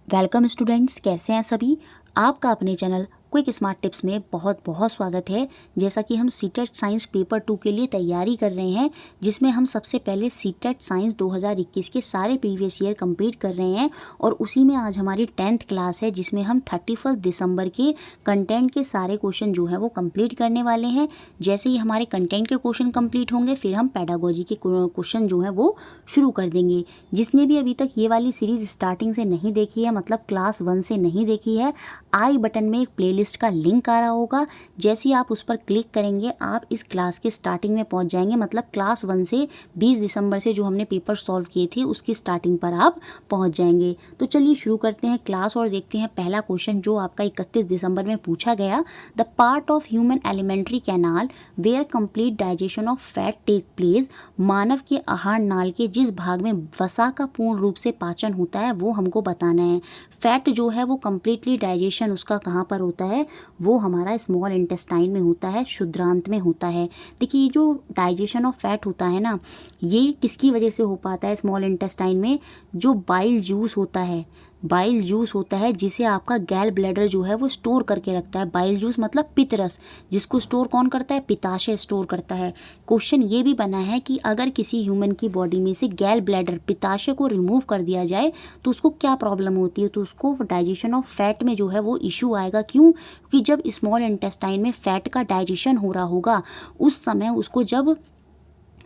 Welcome students, कैसे हैं सभी। आपका अपने चैनल क्विक स्मार्ट टिप्स में बहुत बहुत स्वागत है। जैसा कि हम सीटेट साइंस पेपर 2 के लिए तैयारी कर रहे हैं, जिसमें हम सबसे पहले सीटेट साइंस 2021 के सारे प्रीवियस ईयर कंप्लीट कर रहे हैं और उसी में आज हमारी 10th क्लास है, जिसमें हम 31 दिसंबर के कंटेंट के सारे क्वेश्चन जो है वो कंप्लीट करने वाले हैं। जैसे ही हमारे कंटेंट के क्वेश्चन कंप्लीट होंगे, फिर हम पेडागोजी के क्वेश्चन जो है वो शुरू कर देंगे। जिसने भी अभी तक ये वाली सीरीज़ स्टार्टिंग से नहीं देखी है, मतलब क्लास 1 से नहीं देखी है, आई बटन में एक प्लेलिस्ट का लिंक आ रहा होगा। जैसे ही आप उस पर क्लिक करेंगे, आप इस क्लास के स्टार्टिंग में पहुंच जाएंगे। मतलब क्लास 1 से 20 दिसंबर से जो हमने पेपर सॉल्व किए थे, उसकी स्टार्टिंग पर आप पहुंच जाएंगे। तो चलिए शुरू करते हैं क्लास और देखते हैं पहला क्वेश्चन जो आपका 31 दिसंबर में पूछा गया। The part of human alimentary canal where complete digestion of fat take place. मानव के आहार नाल के जिस भाग में वसा का पूर्ण रूप से पाचन होता है, वो हमको बताना है। फैट जो है वो कम्प्लीटली डाइजेशन उसका कहाँ पर होता है, वो हमारा स्मॉल इंटेस्टाइन में होता है, शुद्रांत में होता है। देखिए, ये जो डाइजेशन ऑफ फैट होता है ना, ये किसकी वजह से हो पाता है स्मॉल इंटेस्टाइन में? जो बाइल जूस होता है, बाइल जूस होता है जिसे आपका गैल ब्लैडर जो है वो स्टोर करके रखता है। बाइल जूस मतलब पित्तरस, जिसको स्टोर कौन करता है? पित्ताशय स्टोर करता है। क्वेश्चन ये भी बना है कि अगर किसी ह्यूमन की बॉडी में से गैल ब्लैडर, पित्ताशय को रिमूव कर दिया जाए तो उसको क्या प्रॉब्लम होती है? तो उसको डाइजेशन ऑफ फैट में जो है वो इशू आएगा। क्यों? क्योंकि जब स्मॉल इंटेस्टाइन में फैट का डाइजेशन हो रहा होगा, उस समय उसको जब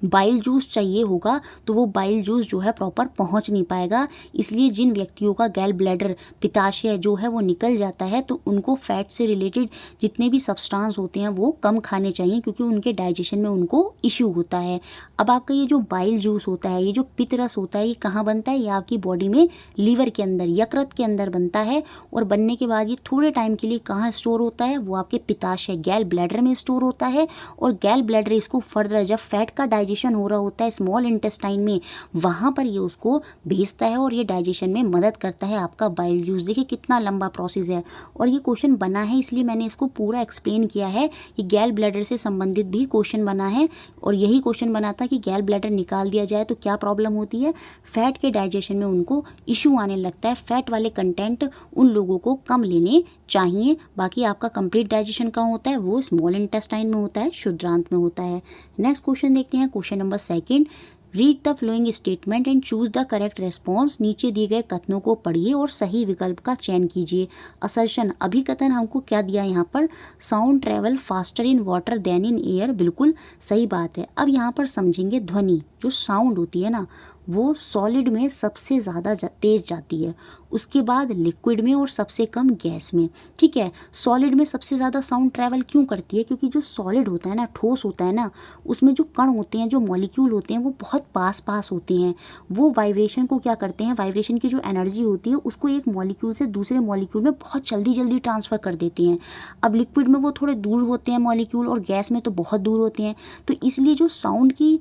बाइल जूस चाहिए होगा तो वो बाइल जूस जो है प्रॉपर पहुंच नहीं पाएगा। इसलिए जिन व्यक्तियों का गैल ब्लैडर, पित्ताशय जो है वो निकल जाता है, तो उनको फैट से रिलेटेड जितने भी सब्सटेंस होते हैं वो कम खाने चाहिए, क्योंकि उनके डाइजेशन में उनको इश्यू होता है। अब आपका ये जो बाइल जूस होता है, ये जो पित्तरस होता है, ये कहाँ बनता है? ये आपकी बॉडी में लीवर के अंदर, यकृत के अंदर बनता है। और बनने के बाद ये थोड़े टाइम के लिए कहाँ स्टोर होता है? वो आपके पित्ताशय, गैल ब्लैडर में स्टोर होता है। और गैल ब्लैडर इसको फर्दर, जब फैट का डाइजेशन हो रहा होता है स्मॉल इंटेस्टाइन में, वहां पर ये उसको भेजता है और ये डाइजेशन में मदद करता है आपका बाइल जूस। देखिए कितना लंबा प्रोसेस है, और ये क्वेश्चन बना है इसलिए मैंने इसको पूरा एक्सप्लेन किया है। ये गैल ब्लैडर से संबंधित भी क्वेश्चन बना है, और यही क्वेश्चन बना था कि गैल ब्लैडर निकाल दिया जाए तो क्या प्रॉब्लम होती है? फैट के डाइजेशन में उनको इशू आने लगता है। फैट वाले कंटेंट उन लोगों को कम लेने चाहिए। बाकी आपका कंप्लीट डाइजेशन कहाँ होता है? वो स्मॉल इंटेस्टाइन में होता है, शुद्रांत में होता है। नेक्स्ट क्वेश्चन देखते हैं, question number 2। Read the following statement and choose the correct response. नीचे दिए गए कथनों को पढ़िए और सही विकल्प का चयन कीजिए। असर्शन, अभिकथन हमको क्या दिया यहाँ पर? Sound travel faster in water than in air. बिल्कुल सही बात है। अब यहाँ पर समझेंगे, ध्वनि जो साउंड होती है ना, वो सॉलिड में सबसे ज़्यादा तेज जाती है, उसके बाद लिक्विड में और सबसे कम गैस में। ठीक है, सॉलिड में सबसे ज़्यादा साउंड ट्रैवल क्यों करती है? क्योंकि जो सॉलिड होता है ना, ठोस होता है ना, उसमें जो कण होते हैं, जो मॉलिक्यूल होते हैं, वो बहुत पास पास होते हैं। वो वाइब्रेशन को क्या करते हैं? वाइब्रेशन की जो एनर्जी होती है उसको एक मॉलिक्यूल से दूसरे मॉलिक्यूल में बहुत जल्दी जल्दी ट्रांसफ़र कर देते हैं। अब लिक्विड में वो थोड़े दूर होते हैं मॉलिक्यूल, और गैस में तो बहुत दूर होते हैं। तो इसलिए जो साउंड की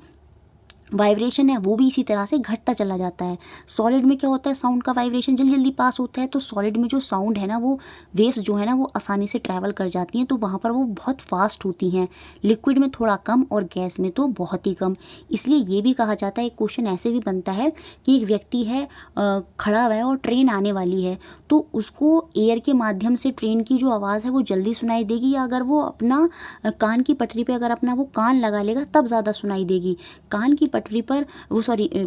वाइब्रेशन है वो भी इसी तरह से घटता चला जाता है। सॉलिड में क्या होता है? साउंड का वाइब्रेशन जल्दी जल्दी पास होता है, तो सॉलिड में जो साउंड है ना, वो वेव्स जो है ना वो आसानी से ट्रैवल कर जाती हैं, तो वहाँ पर वो बहुत फास्ट होती हैं। लिक्विड में थोड़ा कम और गैस में तो बहुत ही कम। इसलिए ये भी कहा जाता है, एक क्वेश्चन ऐसे भी बनता है कि एक व्यक्ति है, खड़ा हुआ है और ट्रेन आने वाली है, तो उसको एयर के माध्यम से ट्रेन की जो आवाज़ है वो जल्दी सुनाई देगी, या अगर वो अपना कान की पटरी पर अगर अपना वो कान लगा लेगा तब ज़्यादा सुनाई देगी? कान की पटरी पर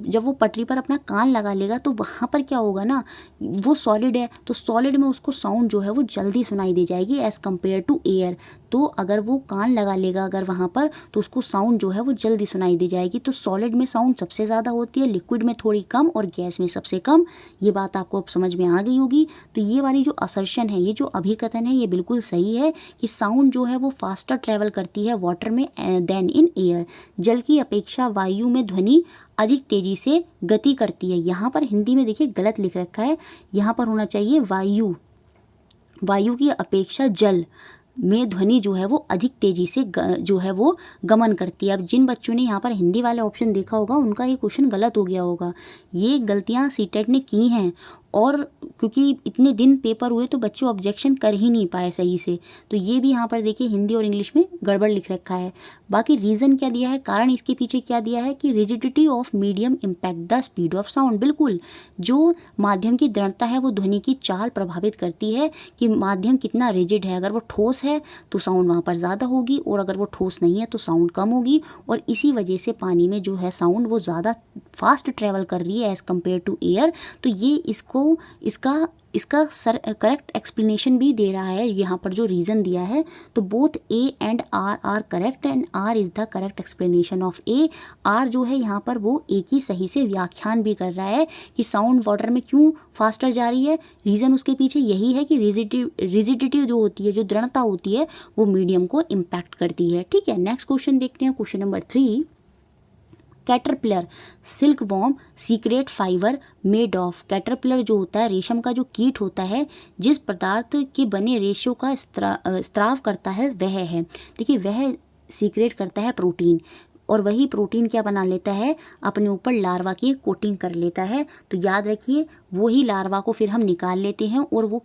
जब वो पटरी पर अपना कान लगा लेगा तो वहाँ पर क्या होगा ना, वो सॉलिड है, तो सॉलिड में उसको साउंड जो है वो जल्दी सुनाई दे जाएगी एज़ कम्पेयर टू एयर। तो अगर वो कान लगा लेगा अगर वहाँ पर, तो उसको साउंड जो है वो जल्दी सुनाई दे जाएगी। तो सॉलिड में साउंड सबसे ज़्यादा होती है, लिक्विड में थोड़ी कम और गैस में सबसे कम। ये बात आपको अब समझ में आ गई होगी। तो ये वाली जो असर्शन है, ये जो अभिकथन है, ये बिल्कुल सही है कि साउंड जो है वो फास्टर ट्रैवल करती है वाटर में देन इन एयर। जल की अपेक्षा वायु में ध्वनि अधिक तेजी से गति करती है। यहाँ पर हिंदी में देखिए गलत लिख रखा है, यहाँ पर होना चाहिए वायु। वायु की अपेक्षा जल में ध्वनि जो है वो अधिक तेजी से जो है वो गमन करती है। अब जिन बच्चों ने यहाँ पर हिंदी वाले ऑप्शन देखा होगा, उनका ये क्वेश्चन गलत हो गया होगा। ये गलतियाँ सीटेट ने की हैं, और क्योंकि इतने दिन पेपर हुए तो बच्चे ऑब्जेक्शन कर ही नहीं पाए सही से, तो ये भी यहाँ पर देखिए हिंदी और इंग्लिश में गड़बड़ लिख रखा है। बाकी रीज़न क्या दिया है, कारण इसके पीछे क्या दिया है कि rigidity of medium impact the speed of sound. बिल्कुल, जो माध्यम की दृढ़ता है वो ध्वनि की चाल प्रभावित करती है कि माध्यम कितना रिजिड है। अगर वो ठोस है तो साउंड वहाँ पर ज़्यादा होगी, और अगर वो ठोस नहीं है तो साउंड कम होगी, और इसी वजह से पानी में जो है साउंड वो ज़्यादा फास्ट ट्रैवल कर रही है एज़ कम्पेयर टू एयर। तो ये इसका करेक्ट एक्सप्लेनेशन भी दे रहा है यहाँ पर जो रीज़न दिया है। तो both A and R are correct, and R is the correct explanation of A. R जो है यहाँ पर वो ए की सही से व्याख्यान भी कर रहा है कि साउंड वाटर में क्यों फास्टर जा रही है। रीज़न उसके पीछे यही है कि रिजिडिटी जो होती है, जो दृढ़ता होती है, वो मीडियम को इम्पैक्ट करती है। ठीक है, नेक्स्ट क्वेश्चन देखते हैं, question number 3। Caterpillar silkworm secret fibre made of. Caterpillar जो होता है, रेशम का जो कीट होता है, जिस पदार्थ के बने रेशों का स्त्राव करता है वह है, देखिए वह सीक्रेट करता है प्रोटीन, और वही प्रोटीन क्या बना लेता है, अपने ऊपर लार्वा की कोटिंग कर लेता है। तो याद रखिए वही लार्वा को फिर हम निकाल लेते हैं, और वो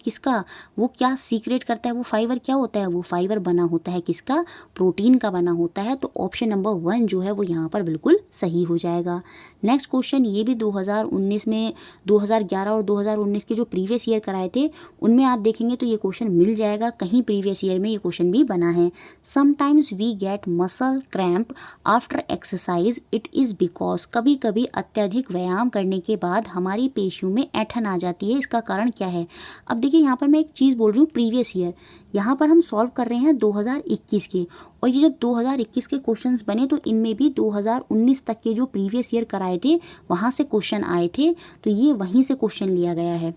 क्या सीक्रेट करता है, वो फाइबर क्या होता है, वो फाइबर बना होता है किसका, प्रोटीन का बना होता है। तो ऑप्शन नंबर 1 जो है वो यहाँ पर बिल्कुल सही हो जाएगा। नेक्स्ट क्वेश्चन, ये भी 2019 में 2011 और 2019 के जो प्रीवियस ईयर कराए थे उनमें आप देखेंगे तो ये क्वेश्चन मिल जाएगा, कहीं प्रीवियस ईयर में ये क्वेश्चन भी बना है। Sometimes we get muscle cramp after exercise, it is because. कभी कभी अत्यधिक व्यायाम करने के बाद हमारी पेशियों में ऐंठन आ जाती है, इसका कारण क्या है। अब देखिए यहाँ पर मैं एक चीज़ बोल रही हूँ, प्रीवियस ईयर, यहाँ पर हम सॉल्व कर रहे हैं 2021 के, और ये जब 2021 के क्वेश्चंस बने तो इनमें भी 2019 तक के जो प्रीवियस ईयर कराए थे वहाँ से क्वेश्चन आए थे, तो ये वहीं से क्वेश्चन लिया गया है,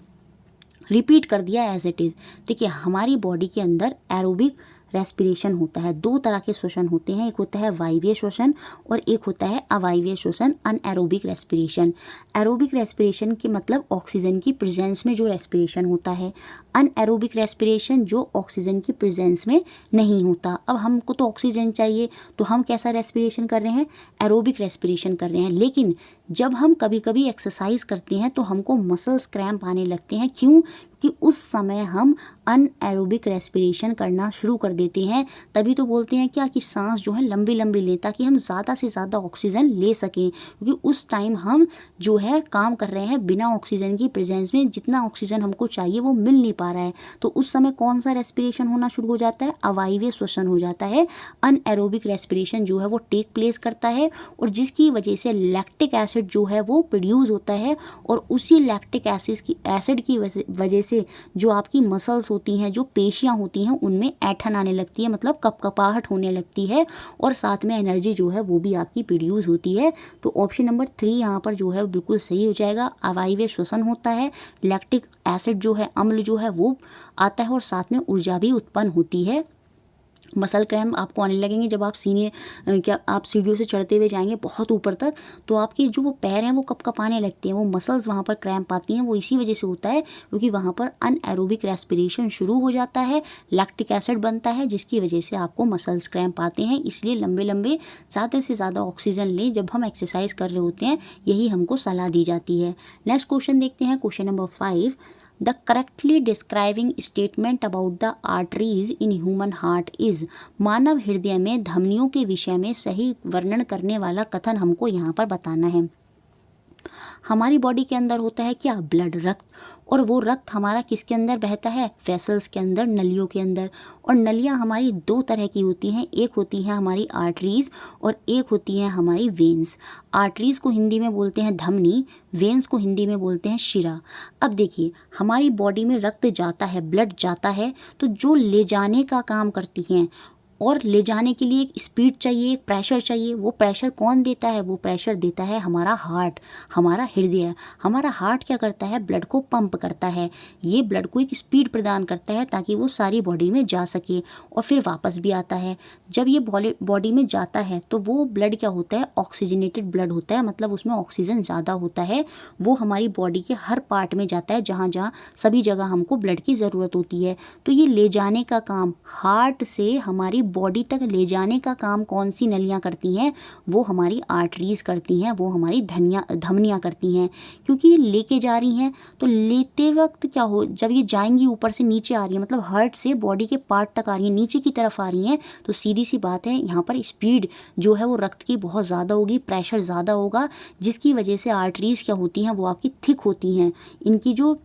रिपीट कर दिया एज इट इज़। देखिए हमारी बॉडी के अंदर एरोबिक रेस्पिरेशन होता है, 2 तरह के श्वसन होते हैं, एक होता है वायवीय श्वसन और एक होता है अवायवीय श्वसन, अनएरोबिक रेस्पिरेशन। एरोबिक रेस्पिरेशन के मतलब ऑक्सीजन की प्रेजेंस में जो रेस्पिरेशन होता है, अनएरोबिक रेस्पिरेशन जो ऑक्सीजन की प्रेजेंस में नहीं होता। अब हमको तो ऑक्सीजन चाहिए, तो हम कैसा रेस्पिरेशन कर रहे हैं, एरोबिक रेस्पिरेशन कर रहे हैं। लेकिन जब हम कभी कभी एक्सरसाइज करते हैं तो हमको मसल्स क्रैम्प आने लगते हैं, क्यों कि उस समय हम अनएरोबिक रेस्पिरेशन करना शुरू कर देते हैं। तभी तो बोलते हैं क्या कि सांस जो है लंबी लंबी लें, ताकि हम ज़्यादा से ज़्यादा ऑक्सीजन ले सकें, क्योंकि उस टाइम हम जो है काम कर रहे हैं बिना ऑक्सीजन की प्रेजेंस में, जितना ऑक्सीजन हमको चाहिए वो मिल नहीं पा रहा है। तो उस समय कौन सा रेस्पिरेशन होना शुरू हो जाता है, अवायवीय श्वसन हो जाता है। अनएरोबिक रेस्पिरेशन जो है वो टेक प्लेस करता है, और जिसकी वजह से लैक्टिक एसिड जो है वो प्रोड्यूस होता है, और उसी लैक्टिक एसिड की वजह से जो आपकी मसल्स होती हैं, जो पेशियां होती हैं, उनमें ऐंठन आने लगती है, मतलब कपकपाहट होने लगती है, और साथ में एनर्जी जो है वो भी आपकी प्रोड्यूस होती है। तो ऑप्शन नंबर 3 यहाँ पर जो है बिल्कुल सही हो जाएगा। अवायवीय श्वसन होता है, लैक्टिक एसिड जो है, अम्ल जो है वो आता है, और साथ में ऊर्जा भी उत्पन्न होती है। मसल क्रैम्प आपको आने लगेंगे जब आप आप सीढ़ियों से चढ़ते हुए जाएंगे बहुत ऊपर तक, तो आपके जो वो पैर हैं वो कपकपाने लगते हैं, वो मसल्स वहाँ पर क्रैम्प आती हैं। वो इसी वजह से होता है क्योंकि वहाँ पर अनएरोबिक रेस्पिरेशन शुरू हो जाता है, लैक्टिक एसिड बनता है, जिसकी वजह से आपको मसल्स क्रैम्प आते हैं। इसलिए लंबे लंबे ज़्यादा से ज़्यादा ऑक्सीजन लें जब हम एक्सरसाइज कर रहे होते हैं, यही हमको सलाह दी जाती है। नेक्स्ट क्वेश्चन देखते हैं, question number 5। The correctly describing statement about the arteries in human heart is। मानव हृदय में धमनियों के विषय में सही वर्णन करने वाला कथन हमको यहाँ पर बताना है। हमारी बॉडी के अंदर होता है क्या, ब्लड, रक्त, और वो रक्त हमारा किसके अंदर बहता है, वेसल्स के अंदर, नलियों के अंदर। और नलियाँ हमारी 2 तरह की होती हैं, एक होती है हमारी आर्टरीज और एक होती है हमारी वेन्स। आर्टरीज को हिंदी में बोलते हैं धमनी, वेन्स को हिंदी में बोलते हैं शिरा। अब देखिए हमारी बॉडी में रक्त जाता है, ब्लड जाता है, तो जो ले जाने का काम करती हैं, और ले जाने के लिए एक स्पीड चाहिए, एक प्रेशर चाहिए। वो प्रेशर कौन देता है, वो प्रेशर देता है हमारा हार्ट, हमारा हृदय। हमारा हार्ट क्या करता है, ब्लड को पंप करता है, ये ब्लड को एक स्पीड प्रदान करता है ताकि वो सारी बॉडी में जा सके और फिर वापस भी आता है। जब ये बॉडी में जाता है तो वो ब्लड क्या होता है, ऑक्सीजनेटेड ब्लड होता है, मतलब उसमें ऑक्सीजन ज़्यादा होता है। वो हमारी बॉडी के हर पार्ट में जाता है, जहाँ जहाँ सभी जगह हमको ब्लड की ज़रूरत होती है। तो ये ले जाने का काम हार्ट से हमारी बॉडी तक ले जाने का काम कौन सी नलियाँ करती हैं, वो हमारी आर्टरीज़ करती हैं, वो हमारी धमनियाँ करती हैं। क्योंकि लेके जा रही हैं तो लेते वक्त क्या हो, जब ये जाएंगी ऊपर से नीचे आ रही है, मतलब हार्ट से बॉडी के पार्ट तक आ रही है, नीचे की तरफ आ रही हैं, तो सीधी सी बात है यहाँ पर स्पीड जो है वो रक्त की बहुत ज़्यादा होगी, प्रेशर ज़्यादा होगा, जिसकी वजह से आर्टरीज़ क्या होती हैं, वो आपकी थिक होती हैं। इनकी जो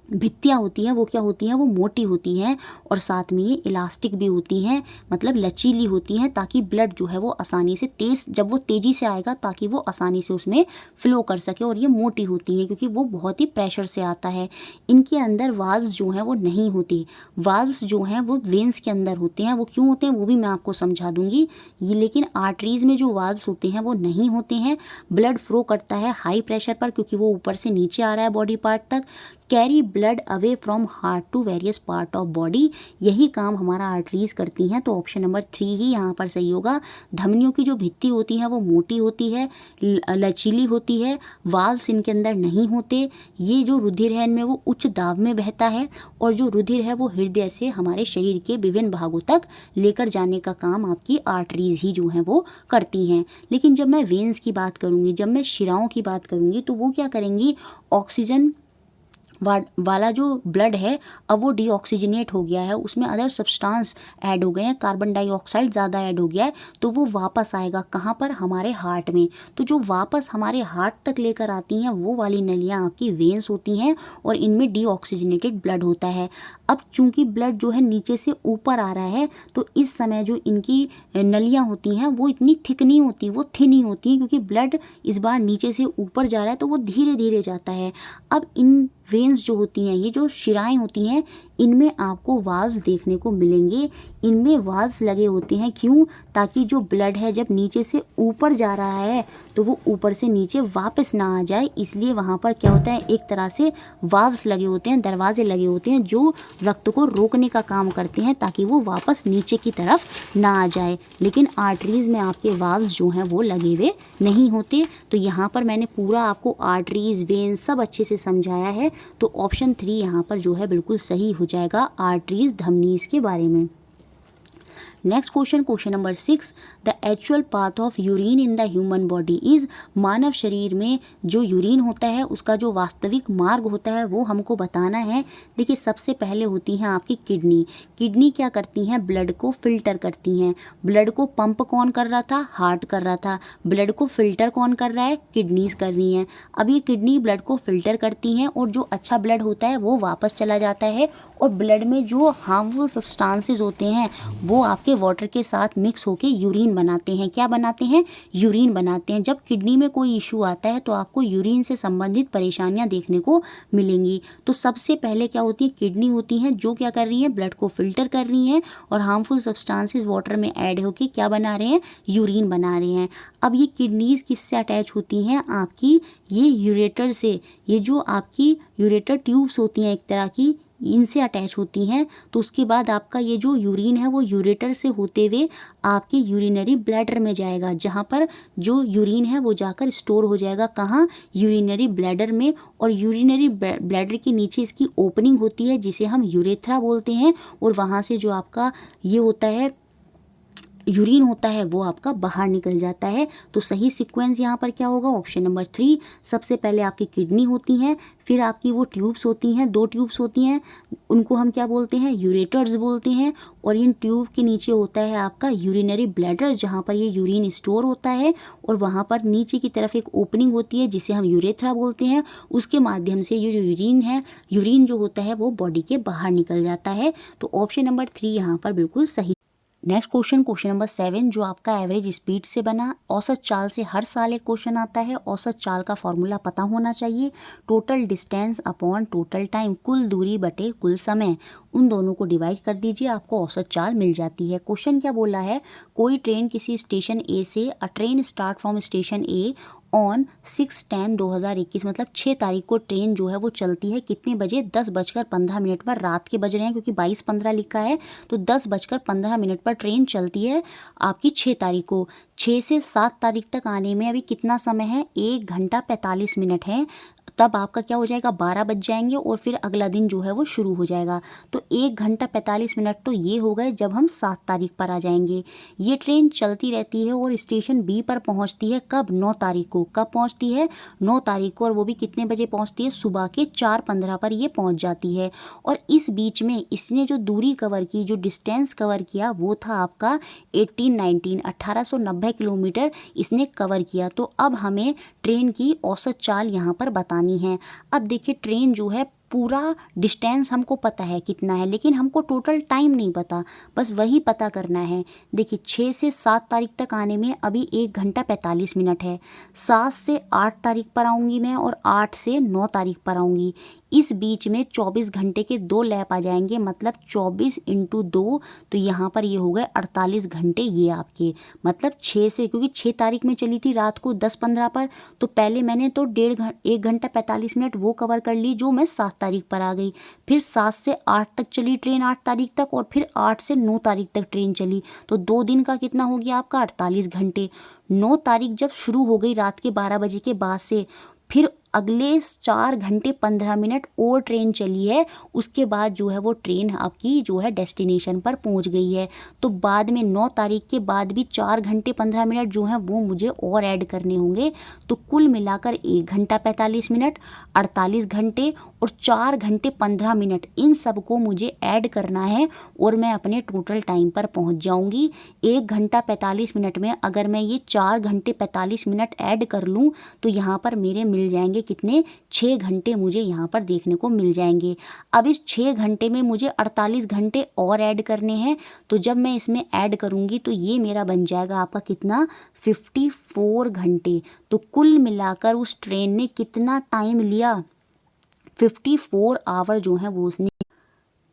भित्तियाँ होती हैं वो क्या होती हैं, वो मोटी होती हैं और साथ में ये इलास्टिक भी होती हैं, मतलब लचीली होती हैं, ताकि ब्लड जो है वो आसानी से जब वो तेज़ी से आएगा ताकि वो आसानी से उसमें फ़्लो कर सके। और ये मोटी होती हैं क्योंकि वो बहुत ही प्रेशर से आता है। इनके अंदर वाल्व्स जो हैं वो नहीं होती। वाल्व्स जो हैं वो वेंस के अंदर होते हैं। वो क्यों होते हैं वो भी मैं आपको समझा दूंगी। ये लेकिन आर्टरीज़ में जो वाल्व्स होते हैं वो नहीं होते हैं। ब्लड फ्लो करता है हाई प्रेशर पर, क्योंकि वो ऊपर से नीचे आ रहा है बॉडी पार्ट तक। Carry blood away from heart to various part of body, यही काम हमारा आर्टरीज करती हैं। तो ऑप्शन नंबर 3 ही यहाँ पर सही होगा। धमनियों की जो भित्ति होती है वो मोटी होती है, लचीली होती है, वाल्व्स इनके अंदर नहीं होते। ये जो रुधिर है इनमें वो उच्च दाब में बहता है और जो रुधिर है वो हृदय से हमारे शरीर के विभिन्न भागों तक लेकर जाने का काम आपकी आर्टरीज ही जो हैं वो करती हैं। लेकिन जब मैं वेन्स की बात करूँगी, जब मैं शिराओं की बात करूँगी, तो वो क्या करेंगी, ऑक्सीजन वाला जो ब्लड है अब वो डीऑक्सीजनेट हो गया है, उसमें अदर सब्सटेंस ऐड हो गए हैं, कार्बन डाइऑक्साइड ज़्यादा ऐड हो गया है, तो वो वापस आएगा कहाँ पर, हमारे हार्ट में। तो जो वापस हमारे हार्ट तक लेकर आती हैं वो वाली नलियाँ आपकी वेन्स होती हैं और इनमें डीऑक्सीजनेटेड ब्लड होता है। अब चूंकि ब्लड जो है नीचे से ऊपर आ रहा है, तो इस समय जो इनकी नलियाँ होती हैं वो इतनी थिक नहीं होती, वो थिन ही होती हैं, क्योंकि ब्लड इस बार नीचे से ऊपर जा रहा है तो वो धीरे धीरे जाता है। अब इन वेन्स जो होती हैं, ये जो शिराएं होती हैं, इनमें आपको वाल्व्स देखने को मिलेंगे। इनमें वाल्व्स लगे होते हैं, क्यों, ताकि जो ब्लड है जब नीचे से ऊपर जा रहा है तो वो ऊपर से नीचे वापस ना आ जाए, इसलिए वहाँ पर क्या होता है, एक तरह से वाल्व्स लगे होते हैं, दरवाजे लगे होते हैं जो रक्त को रोकने का काम करते हैं ताकि वो वापस नीचे की तरफ ना आ जाए। लेकिन आर्टरीज़ में आपके वाल्व्स जो हैं वो लगे हुए नहीं होते। तो यहाँ पर मैंने पूरा आपको आर्टरीज़, वेन्स सब अच्छे से समझाया है। तो ऑप्शन 3 यहाँ पर जो है बिल्कुल सही हो जाएगा, आर्टरीज़, धमनीज़ के बारे में। Next question, question number 6, the actual path of urine in the human body is, मानव शरीर में जो यूरिन होता है उसका जो वास्तविक मार्ग होता है वो हमको बताना है। देखिए, सबसे पहले होती हैं आपकी किडनी। किडनी क्या करती हैं, ब्लड को फिल्टर करती हैं। ब्लड को पंप कौन कर रहा था, हार्ट कर रहा था। ब्लड को फिल्टर कौन कर रहा है, किडनीज कर रही हैं। अब ये किडनी ब्लड को फिल्टर करती हैं और जो अच्छा ब्लड होता है वो वापस चला जाता है, और ब्लड में जो हार्मफुल सब्सटेंसेस होते हैं वो आपके वाटर के साथ मिक्स होके यूरिन बनाते हैं। क्या बनाते हैं, यूरिन बनाते हैं। जब किडनी में कोई इशू आता है तो आपको यूरिन से संबंधित परेशानियां देखने को मिलेंगी। तो सबसे पहले क्या होती है, किडनी होती हैं जो क्या कर रही हैं, ब्लड को फिल्टर कर रही हैं और हार्मफुल सब्सटेंसेस वाटर में ऐड होके क्या बना रहे हैं, यूरिन बना रहे हैं। अब ये किडनीज किससे अटैच होती हैं, आपकी ये यूरेटर से। ये जो आपकी यूरेटर ट्यूब्स होती हैं एक तरह की, इनसे अटैच होती हैं। तो उसके बाद आपका ये जो यूरिन है वो यूरेटर से होते हुए आपके यूरिनरी ब्लैडर में जाएगा, जहाँ पर जो यूरिन है वो जाकर स्टोर हो जाएगा, कहाँ, यूरिनरी ब्लैडर में। और यूरिनरी ब्लैडर के नीचे इसकी ओपनिंग होती है जिसे हम यूरेथ्रा बोलते हैं, और वहाँ से जो आपका ये होता है यूरिन होता है वो आपका बाहर निकल जाता है। तो सही सीक्वेंस यहाँ पर क्या होगा, ऑप्शन नंबर 3। सबसे पहले आपकी किडनी होती हैं, फिर आपकी वो ट्यूब्स होती हैं, 2 ट्यूब्स होती हैं, उनको हम क्या बोलते हैं, यूरेटर्स बोलते हैं। और इन ट्यूब के नीचे होता है आपका यूरिनरी ब्लैडर, जहाँ पर ये यूरिन स्टोर होता है, और वहाँ पर नीचे की तरफ एक ओपनिंग होती है जिसे हम यूरेथ्रा बोलते हैं। उसके माध्यम से ये जो यूरिन है, यूरिन जो होता है वो बॉडी के बाहर निकल जाता है। तो ऑप्शन नंबर 3 यहाँ पर बिल्कुल सही। नेक्स्ट क्वेश्चन, क्वेश्चन नंबर 7, जो आपका एवरेज स्पीड से बना। औसत चाल से हर साल एक क्वेश्चन आता है। औसत चाल का फॉर्मूला पता होना चाहिए। Total distance upon total time, कुल दूरी बटे कुल समय, उन दोनों को डिवाइड कर दीजिए, आपको औसत चाल मिल जाती है। क्वेश्चन क्या बोला है, कोई ट्रेन किसी स्टेशन ए से, अ train start from station A on 6/10/2021, मतलब 6 तारीख को ट्रेन जो है वो चलती है कितने बजे, 10:15 पर। रात के बज रहे हैं क्योंकि 22:15 लिखा है, तो 10:15 पर ट्रेन चलती है आपकी 6 तारीख को। 6 से 7 तारीख तक आने में अभी कितना समय है, 1 घंटा 45 मिनट है। तब आपका क्या हो जाएगा 12 बज जाएंगे और फिर अगला दिन जो है वो शुरू हो जाएगा। तो 1 घंटा 45 मिनट तो ये हो गए जब हम 7 तारीख पर आ जाएंगे। ये ट्रेन चलती रहती है और स्टेशन बी पर पहुंचती है कब 9 तारीख को। कब पहुंचती है 9 तारीख को, और वो भी कितने बजे पहुंचती है, सुबह के 4:15 पर ये पहुंच जाती है। और इस बीच में इसने जो दूरी कवर की, जो डिस्टेंस कवर किया वो था आपका 1890 किलोमीटर इसने कवर किया। तो अब हमें ट्रेन की औसत चाल यहाँ पर बतानी है। अब देखिए ट्रेन जो है पूरा डिस्टेंस हमको पता है कितना है, लेकिन हमको टोटल टाइम नहीं पता, बस वही पता करना है। देखिए 6 से 7 तारीख तक आने में अभी 1 घंटा 45 मिनट है। 7 से 8 तारीख पर आऊँगी मैं और 8 से 9 तारीख पर आऊँगी। इस बीच में 24 घंटे के 2 लैप आ जाएंगे, मतलब 24 × 2, तो यहाँ पर ये हो गए 48 घंटे ये आपके। मतलब 6 से, क्योंकि 6 तारीख में चली थी रात को 10:15 पर, तो पहले मैंने तो 1 घंटा 45 मिनट वो कवर कर ली जो मैं 7 तारीख पर आ गई। फिर 7 से 8 तक चली ट्रेन 8 तारीख तक, और फिर 8 से 9 तारीख तक ट्रेन चली। तो 2 दिन का कितना हो गया आपका 48 घंटे। 9 तारीख जब शुरू हो गई रात के 12 बजे के बाद से, फिर अगले 4 घंटे 15 मिनट और ट्रेन चली है। उसके बाद जो है वो ट्रेन आपकी जो है डेस्टिनेशन पर पहुंच गई है। तो बाद में 9 तारीख के बाद भी 4 घंटे 15 मिनट जो हैं वो मुझे और ऐड करने होंगे। तो कुल मिलाकर 1 घंटा 45 मिनट, 48 घंटे और 4 घंटे 15 मिनट, इन सब को मुझे ऐड करना है और मैं अपने टोटल टाइम पर पहुंच जाऊंगी। 1 घंटा 45 मिनट में अगर मैं ये 4 घंटे 45 मिनट ऐड कर लूँ तो यहाँ पर मेरे मिल जाएंगे कितने, 6 घंटे मुझे यहाँ पर देखने को मिल जाएंगे। अब इस 6 घंटे में मुझे 48 घंटे और ऐड करने हैं। तो जब मैं इसमें ऐड करूँगी तो ये मेरा बन जाएगा आपका कितना, 54 घंटे। तो कुल मिलाकर उस ट्रेन ने कितना टाइम लिया, 54 आवर जो है वो उसने।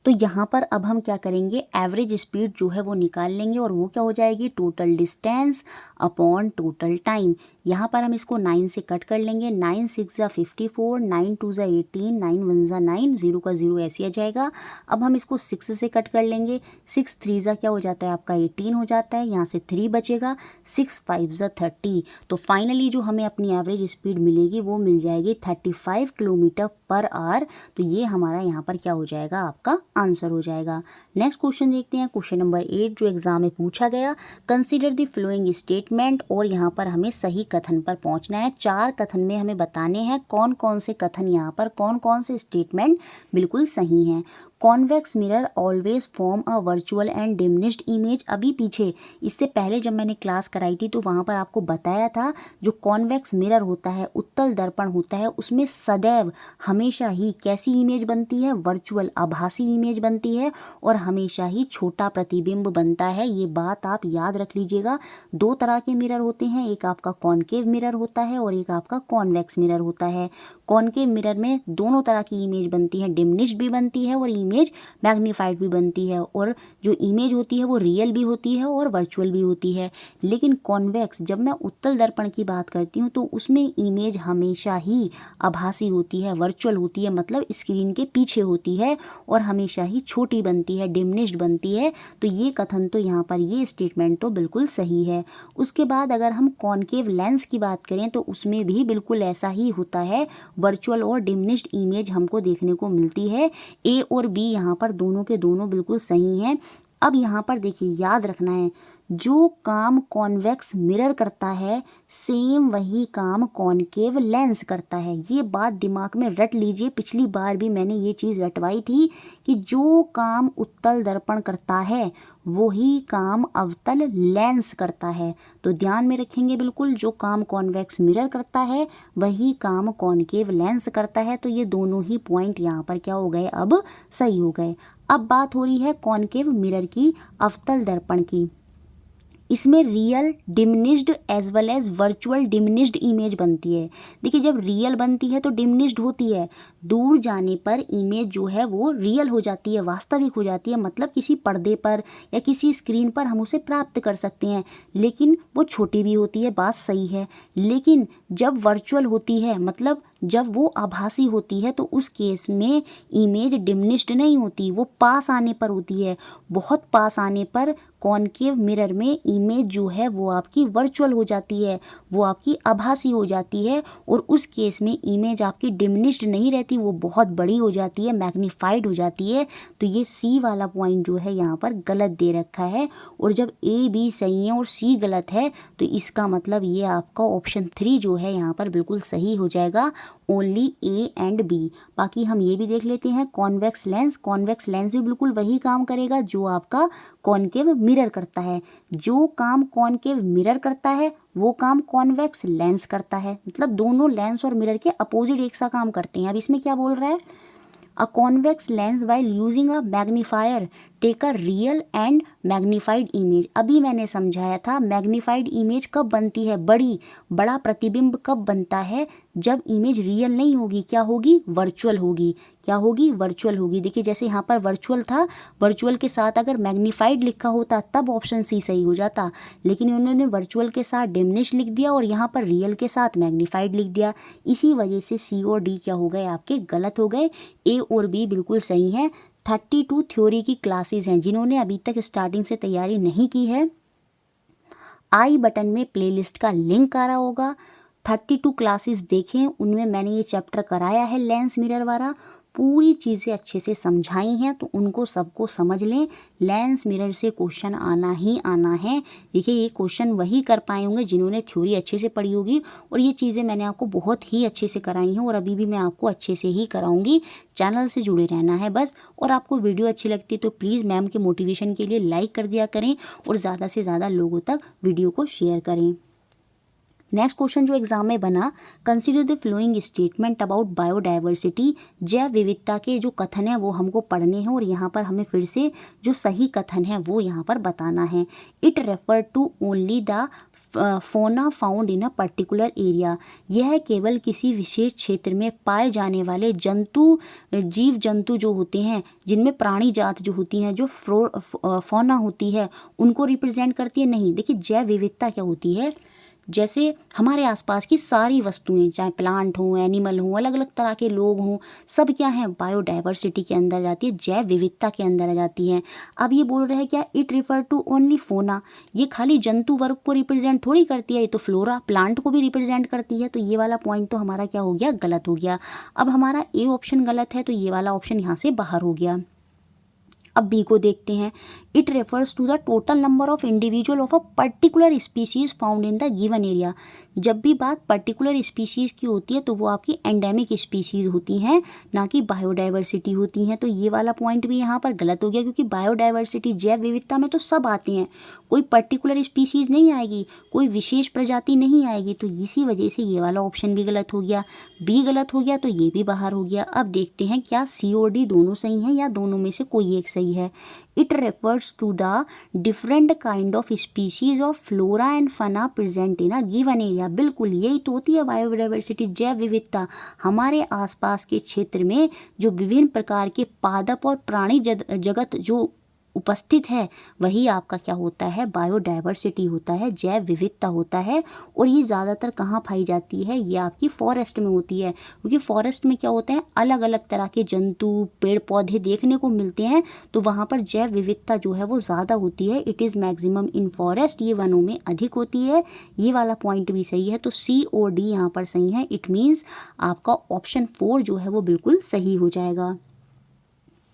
तो यहाँ पर अब हम क्या करेंगे, एवरेज स्पीड जो है वो निकाल लेंगे और वो क्या हो जाएगी, total distance upon total time. यहाँ पर हम इसको 9 से कट कर लेंगे। 9 6 ज़ा 54, 9 2 ज़ा 18, 9 1 ज़ा 9, 0 का 0 ऐसे आ जाएगा। अब हम इसको 6 से कट कर लेंगे। 6 3 ज़ा क्या हो जाता है आपका 18 हो जाता है, यहाँ से 3 बचेगा। 6 5 ज़ा 30। तो फाइनली जो हमें अपनी एवरेज स्पीड मिलेगी वो मिल जाएगी 35 किलोमीटर पर आवर। तो ये हमारा यहाँ पर क्या हो जाएगा, आपका आंसर हो जाएगा। नेक्स्ट क्वेश्चन देखते हैं, क्वेश्चन नंबर 8 जो एग्जाम में पूछा गया। कंसीडर द फ्लोइंग स्टेटमेंट, और यहाँ पर हमें सही कथन पर पहुँचना है। 4 कथन में हमें बताने हैं कौन कौन से कथन, यहाँ पर कौन कौन से स्टेटमेंट बिल्कुल सही हैं। Convex mirror always form a virtual and diminished image. अभी पीछे इससे पहले जब मैंने क्लास कराई थी तो वहाँ पर आपको बताया था जो कॉन्वेक्स मिरर होता है, उत्तल दर्पण होता है, उसमें सदैव हमेशा ही कैसी इमेज बनती है, वर्चुअल आभासी इमेज बनती है और हमेशा ही छोटा प्रतिबिंब बनता है। ये बात आप याद रख लीजिएगा। 2 तरह के मिरर होते हैं, एक आपका कॉनकेव मिरर होता है और एक आपका कॉन्वेक्स मिरर होता है। कॉनकेव मिरर में दोनों तरह की इमेज बनती है, डिमिनिश्ड भी बनती है और इमेज मैग्नीफाइड भी बनती है, और जो इमेज होती है वो रियल भी होती है और वर्चुअल भी होती है। लेकिन कॉन्वेक्स, जब मैं उत्तल दर्पण की बात करती हूँ तो उसमें इमेज हमेशा ही आभासी होती है, वर्चुअल होती है, मतलब स्क्रीन के पीछे होती है और हमेशा ही छोटी बनती है, डिमिनिश्ड बनती है। तो ये कथन तो यहाँ पर, ये स्टेटमेंट तो बिल्कुल सही है। उसके बाद अगर हम कॉनकेव लेंस की बात करें तो उसमें भी बिल्कुल ऐसा ही होता है, वर्चुअल और डिमिनिश्ड इमेज हमको देखने को मिलती है। ए और बी यहाँ पर दोनों के दोनों बिल्कुल सही हैं। अब यहाँ पर देखिए याद रखना है, जो काम कॉन्वेक्स मिरर करता है सेम वही काम कॉनकेव लेंस करता है। ये बात दिमाग में रट लीजिए, पिछली बार भी मैंने ये चीज़ रटवाई थी कि जो काम उत्तल दर्पण करता है वही काम अवतल लेंस करता है। तो ध्यान में रखेंगे बिल्कुल, जो काम कॉन्वेक्स मिरर करता है वही काम कॉनकेव लेंस करता है। तो ये दोनों ही पॉइंट यहाँ पर क्या हो गए, अब सही हो गए। अब बात हो रही है कॉनकेव मिरर की, अवतल दर्पण की। इसमें real diminished as well as virtual diminished image बनती है। देखिए जब रियल बनती है तो डिमिनिश्ड होती है, दूर जाने पर इमेज जो है वो रियल हो जाती है, वास्तविक हो जाती है, मतलब किसी पर्दे पर या किसी स्क्रीन पर हम उसे प्राप्त कर सकते हैं, लेकिन वो छोटी भी होती है, बात सही है। लेकिन जब वर्चुअल होती है, मतलब जब वो आभासी होती है तो उस केस में इमेज डिमिनिश्ड नहीं होती, वो पास आने पर होती है। बहुत पास आने पर कॉनकेव मिरर में इमेज जो है वो आपकी वर्चुअल हो जाती है, वो आपकी आभासी हो जाती है, और उस केस में इमेज आपकी डिमिनिश्ड नहीं रहती, वो बहुत बड़ी हो जाती है, मैग्नीफाइड हो जाती है। तो ये सी वाला पॉइंट जो है यहाँ पर गलत दे रखा है, और जब ए बी सही है और सी गलत है तो इसका मतलब ये आपका ऑप्शन 3 जो है यहाँ पर बिल्कुल सही हो जाएगा, ओनली ए एंड बी। बाकी हम ये भी देख लेते हैं कॉन्वेक्स लेंस। कॉन्वेक्स लेंस भी बिल्कुल वही काम करेगा जो आपका कॉनकेव मिरर करता है। जो काम कॉनकेव मिरर करता है वो काम कॉन्वेक्स लेंस करता है, मतलब दोनों लेंस और मिरर के अपोजिट एक सा काम करते हैं। अब इसमें क्या बोल रहा है, a convex lens while using a magnifier take a real and magnified image. अभी मैंने समझाया था मैग्नीफाइड इमेज कब बनती है, बड़ा प्रतिबिंब कब बनता है, जब इमेज रियल नहीं होगी, क्या होगी, वर्चुअल होगी। क्या होगी, वर्चुअल होगी। देखिए जैसे यहाँ पर वर्चुअल था, वर्चुअल के साथ अगर मैग्नीफाइड लिखा होता तब ऑप्शन सी सही हो जाता, लेकिन उन्होंने वर्चुअल के साथ डिमिनिश लिख दिया और यहाँ पर रियल के साथ मैग्नीफाइड लिख दिया। इसी वजह से सी और डी क्या हो गए, आपके गलत हो गए। ए और बी बिल्कुल सही है। 32 थ्योरी की क्लासेस हैं, जिन्होंने अभी तक स्टार्टिंग से तैयारी नहीं की है, आई बटन में प्लेलिस्ट का लिंक आ रहा होगा। 32 क्लासेस देखें, उनमें मैंने ये चैप्टर कराया है लेंस मिरर वाला, पूरी चीज़ें अच्छे से समझाई हैं, तो उनको सबको समझ लें। लेंस मिरर से क्वेश्चन आना ही आना है। देखिए ये क्वेश्चन वही कर पाए होंगे जिन्होंने थ्योरी अच्छे से पढ़ी होगी, और ये चीज़ें मैंने आपको बहुत ही अच्छे से कराई हैं और अभी भी मैं आपको अच्छे से ही कराऊंगी। चैनल से जुड़े रहना है बस। और आपको वीडियो अच्छी लगती है तो प्लीज़ मैम के मोटिवेशन के लिए लाइक कर दिया करें और ज़्यादा से ज़्यादा लोगों तक वीडियो को शेयर करें। नेक्स्ट क्वेश्चन जो एग्जाम में बना, consider the following statement about biodiversity. जैव विविधता के जो कथन है वो हमको पढ़ने हैं, और यहाँ पर हमें फिर से जो सही कथन है वो यहाँ पर बताना है। It refer to only the fauna found in a particular area. यह केवल किसी विशेष क्षेत्र में पाए जाने वाले जंतु, जीव जंतु जो होते हैं, जिनमें प्राणी जात जो होती हैं, जो फौना होती है, उनको रिप्रेजेंट करती है, नहीं। देखिए जैव विविधता क्या होती है, जैसे हमारे आसपास की सारी वस्तुएं, चाहे प्लांट हों, एनिमल हों, अलग अलग तरह के लोग हों, सब क्या हैं, बायोडाइवर्सिटी के अंदर जाती है, जैव विविधता के अंदर आ जाती हैं। अब ये बोल रहे हैं क्या, इट रिफर टू ओनली फोना, ये खाली जंतु वर्ग को रिप्रेजेंट थोड़ी करती है, ये तो फ्लोरा प्लांट को भी रिप्रेजेंट करती है। तो ये वाला पॉइंट तो हमारा क्या हो गया, गलत हो गया। अब हमारा ए ऑप्शन गलत है, तो ये वाला ऑप्शन यहाँ से बाहर हो गया। अब बी को देखते हैं। It refers to the total number of individual of a particular species found in the given area. जब भी बात पर्टिकुलर स्पीसीज की होती है तो वो आपकी एंडेमिक स्पीसीज होती हैं, ना कि बायोडाइवर्सिटी होती हैं। तो ये वाला पॉइंट भी यहाँ पर गलत हो गया, क्योंकि बायोडाइवर्सिटी जैव विविधता में तो सब आते हैं, कोई पर्टिकुलर स्पीसीज नहीं आएगी, कोई विशेष प्रजाति नहीं आएगी। तो इसी वजह से ये वाला ऑप्शन भी गलत हो गया, बी गलत हो गया, तो ये भी बाहर हो गया। अब देखते हैं क्या सी और डी दोनों सही हैं या दोनों में से कोई एक सही है। It refers to the different kind of species of flora and fauna present in a given area. बिल्कुल यही तो होती है बायोडाइवर्सिटी, जैव विविधता। हमारे आसपास के क्षेत्र में जो विभिन्न प्रकार के पादप और प्राणी जगत जो उपस्थित है, वही आपका क्या होता है, बायोडाइवर्सिटी होता है, जैव विविधता होता है। और ये ज़्यादातर कहाँ पाई जाती है, ये आपकी फॉरेस्ट में होती है, क्योंकि फॉरेस्ट में क्या होते हैं, अलग अलग तरह के जंतु, पेड़ पौधे देखने को मिलते हैं, तो वहाँ पर जैव विविधता जो है वो ज़्यादा होती है। It is maximum in forest, ये वनों में अधिक होती है। ये वाला पॉइंट भी सही है, तो सी और डी यहाँ पर सही है। इट मीन्स आपका ऑप्शन 4 जो है वो बिल्कुल सही हो जाएगा।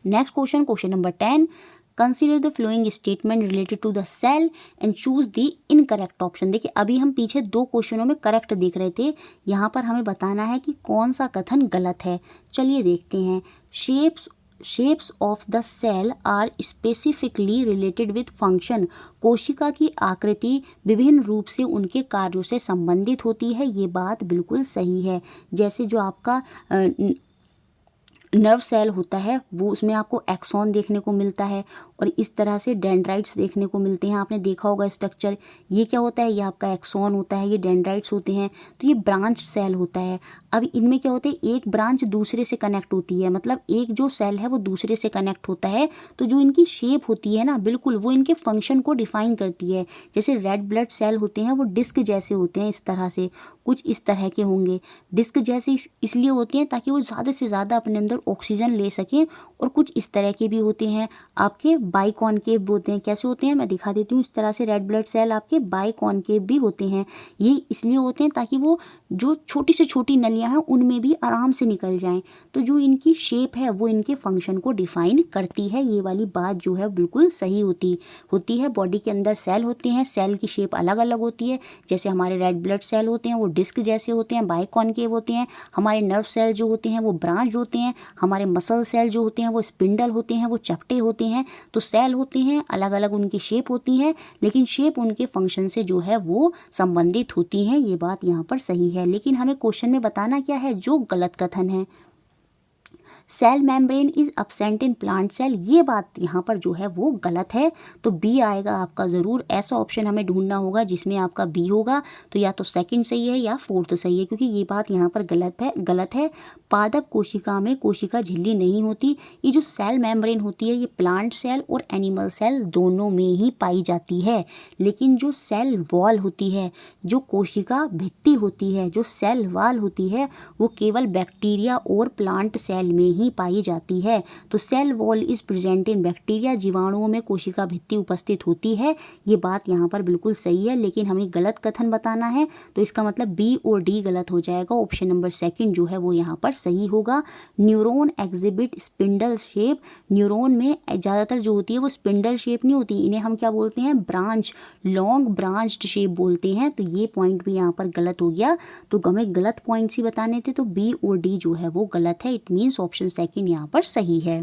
Next question, question number 10, consider the following statement related to the cell and choose the incorrect option. देखिए अभी हम पीछे 2 क्वेश्चनों में करेक्ट देख रहे थे, यहाँ पर हमें बताना है कि कौन सा कथन गलत है। चलिए देखते हैं। Shapes of the cell are specifically related with function. कोशिका की आकृति विभिन्न रूप से उनके कार्यों से संबंधित होती है, ये बात बिल्कुल सही है। जैसे जो आपका नर्व सेल होता है वो उसमें आपको एक्सॉन देखने को मिलता है और इस तरह से डेंड्राइट्स देखने को मिलते हैं। आपने देखा होगा स्ट्रक्चर, ये क्या होता है, ये आपका एक्सॉन होता है, ये डेंड्राइट्स होते हैं। तो ये ब्रांच सेल होता है। अब इनमें क्या होता है, एक ब्रांच दूसरे से कनेक्ट होती है, मतलब एक जो सेल है वो दूसरे से कनेक्ट होता है। तो जो इनकी शेप होती है ना, बिल्कुल वो इनके फंक्शन को डिफाइन करती है। जैसे रेड ब्लड सेल होते हैं वो डिस्क जैसे होते हैं, इस तरह से कुछ इस तरह के होंगे। डिस्क जैसे इसलिए होते हैं ताकि वो ज़्यादा से ज़्यादा अपने अंदर ऑक्सीजन ले सकें। और कुछ इस तरह के भी होते हैं आपके बाइकॉनकेव होते हैं। कैसे होते हैं मैं दिखा देती हूँ। इस तरह से रेड ब्लड सेल आपके बाइकॉनकेव भी होते हैं। ये इसलिए होते हैं ताकि वो जो छोटी से छोटी नलियाँ हैं उनमें भी आराम से निकल जाएं। तो जो इनकी शेप है वो इनके फंक्शन को डिफाइन करती है। ये वाली बात जो है बिल्कुल सही होती है। बॉडी के अंदर सेल होते हैं, सेल की शेप अलग अलग होती है। जैसे हमारे रेड ब्लड सेल होते हैं वो डिस्क जैसे होते हैं, बाइकॉनकेव होते हैं। हमारे नर्व सेल जो होते हैं वो ब्रांच होते हैं। हमारे मसल सेल जो होते हैं वो स्पिंडल होते हैं, वो चपटे होते हैं। तो सेल होते हैं अलग अलग, उनकी शेप होती है, लेकिन शेप उनके फंक्शन से जो है वो संबंधित होती है। ये बात यहाँ पर सही है। लेकिन हमें क्वेश्चन में बताना क्या है, जो गलत कथन है। Cell membrane is absent in plant cell, ये बात यहाँ पर जो है वो गलत है। तो बी आएगा आपका ज़रूर। ऐसा ऑप्शन हमें ढूंढना होगा जिसमें आपका बी होगा। तो या तो सेकंड सही है या फोर्थ सही है, क्योंकि ये बात यहाँ पर गलत है। पादप कोशिका में कोशिका झिल्ली नहीं होती। ये जो सेल मेम्ब्रेन होती है ये प्लांट सेल और एनिमल सेल दोनों में ही पाई जाती है। लेकिन जो सेल वॉल होती है, जो कोशिका भित्ति होती है, जो सेल वॉल होती है, वो केवल बैक्टीरिया और प्लांट सेल में ही पाई जाती है। तो cell wall is present in bacteria, जीवाणुओं में कोशिका भित्ति उपस्थित होती है। ये बात यहाँ पर बिल्कुल सही है, लेकिन हमें गलत कथन बताना है। तो इसका मतलब बी और डी गलत हो जाएगा। ऑप्शन नंबर सेकंड जो है वो यहाँ पर सही होगा। Neuron exhibit spindle shape, neuron में ज़्यादातर जो होती है वो स्पिंडल शेप नहीं होती, इन्हें हम क्या बोलते हैं, ब्रांच, लॉन्ग ब्रांच्ड शेप बोलते हैं। तो ये पॉइंट भी यहाँ पर गलत हो गया। तो हमें गलत पॉइंट्स ही बताने थे, तो बी और डी जो है वो गलत है। इट मीन्स ऑप्शन सेकंड यहाँ पर सही है।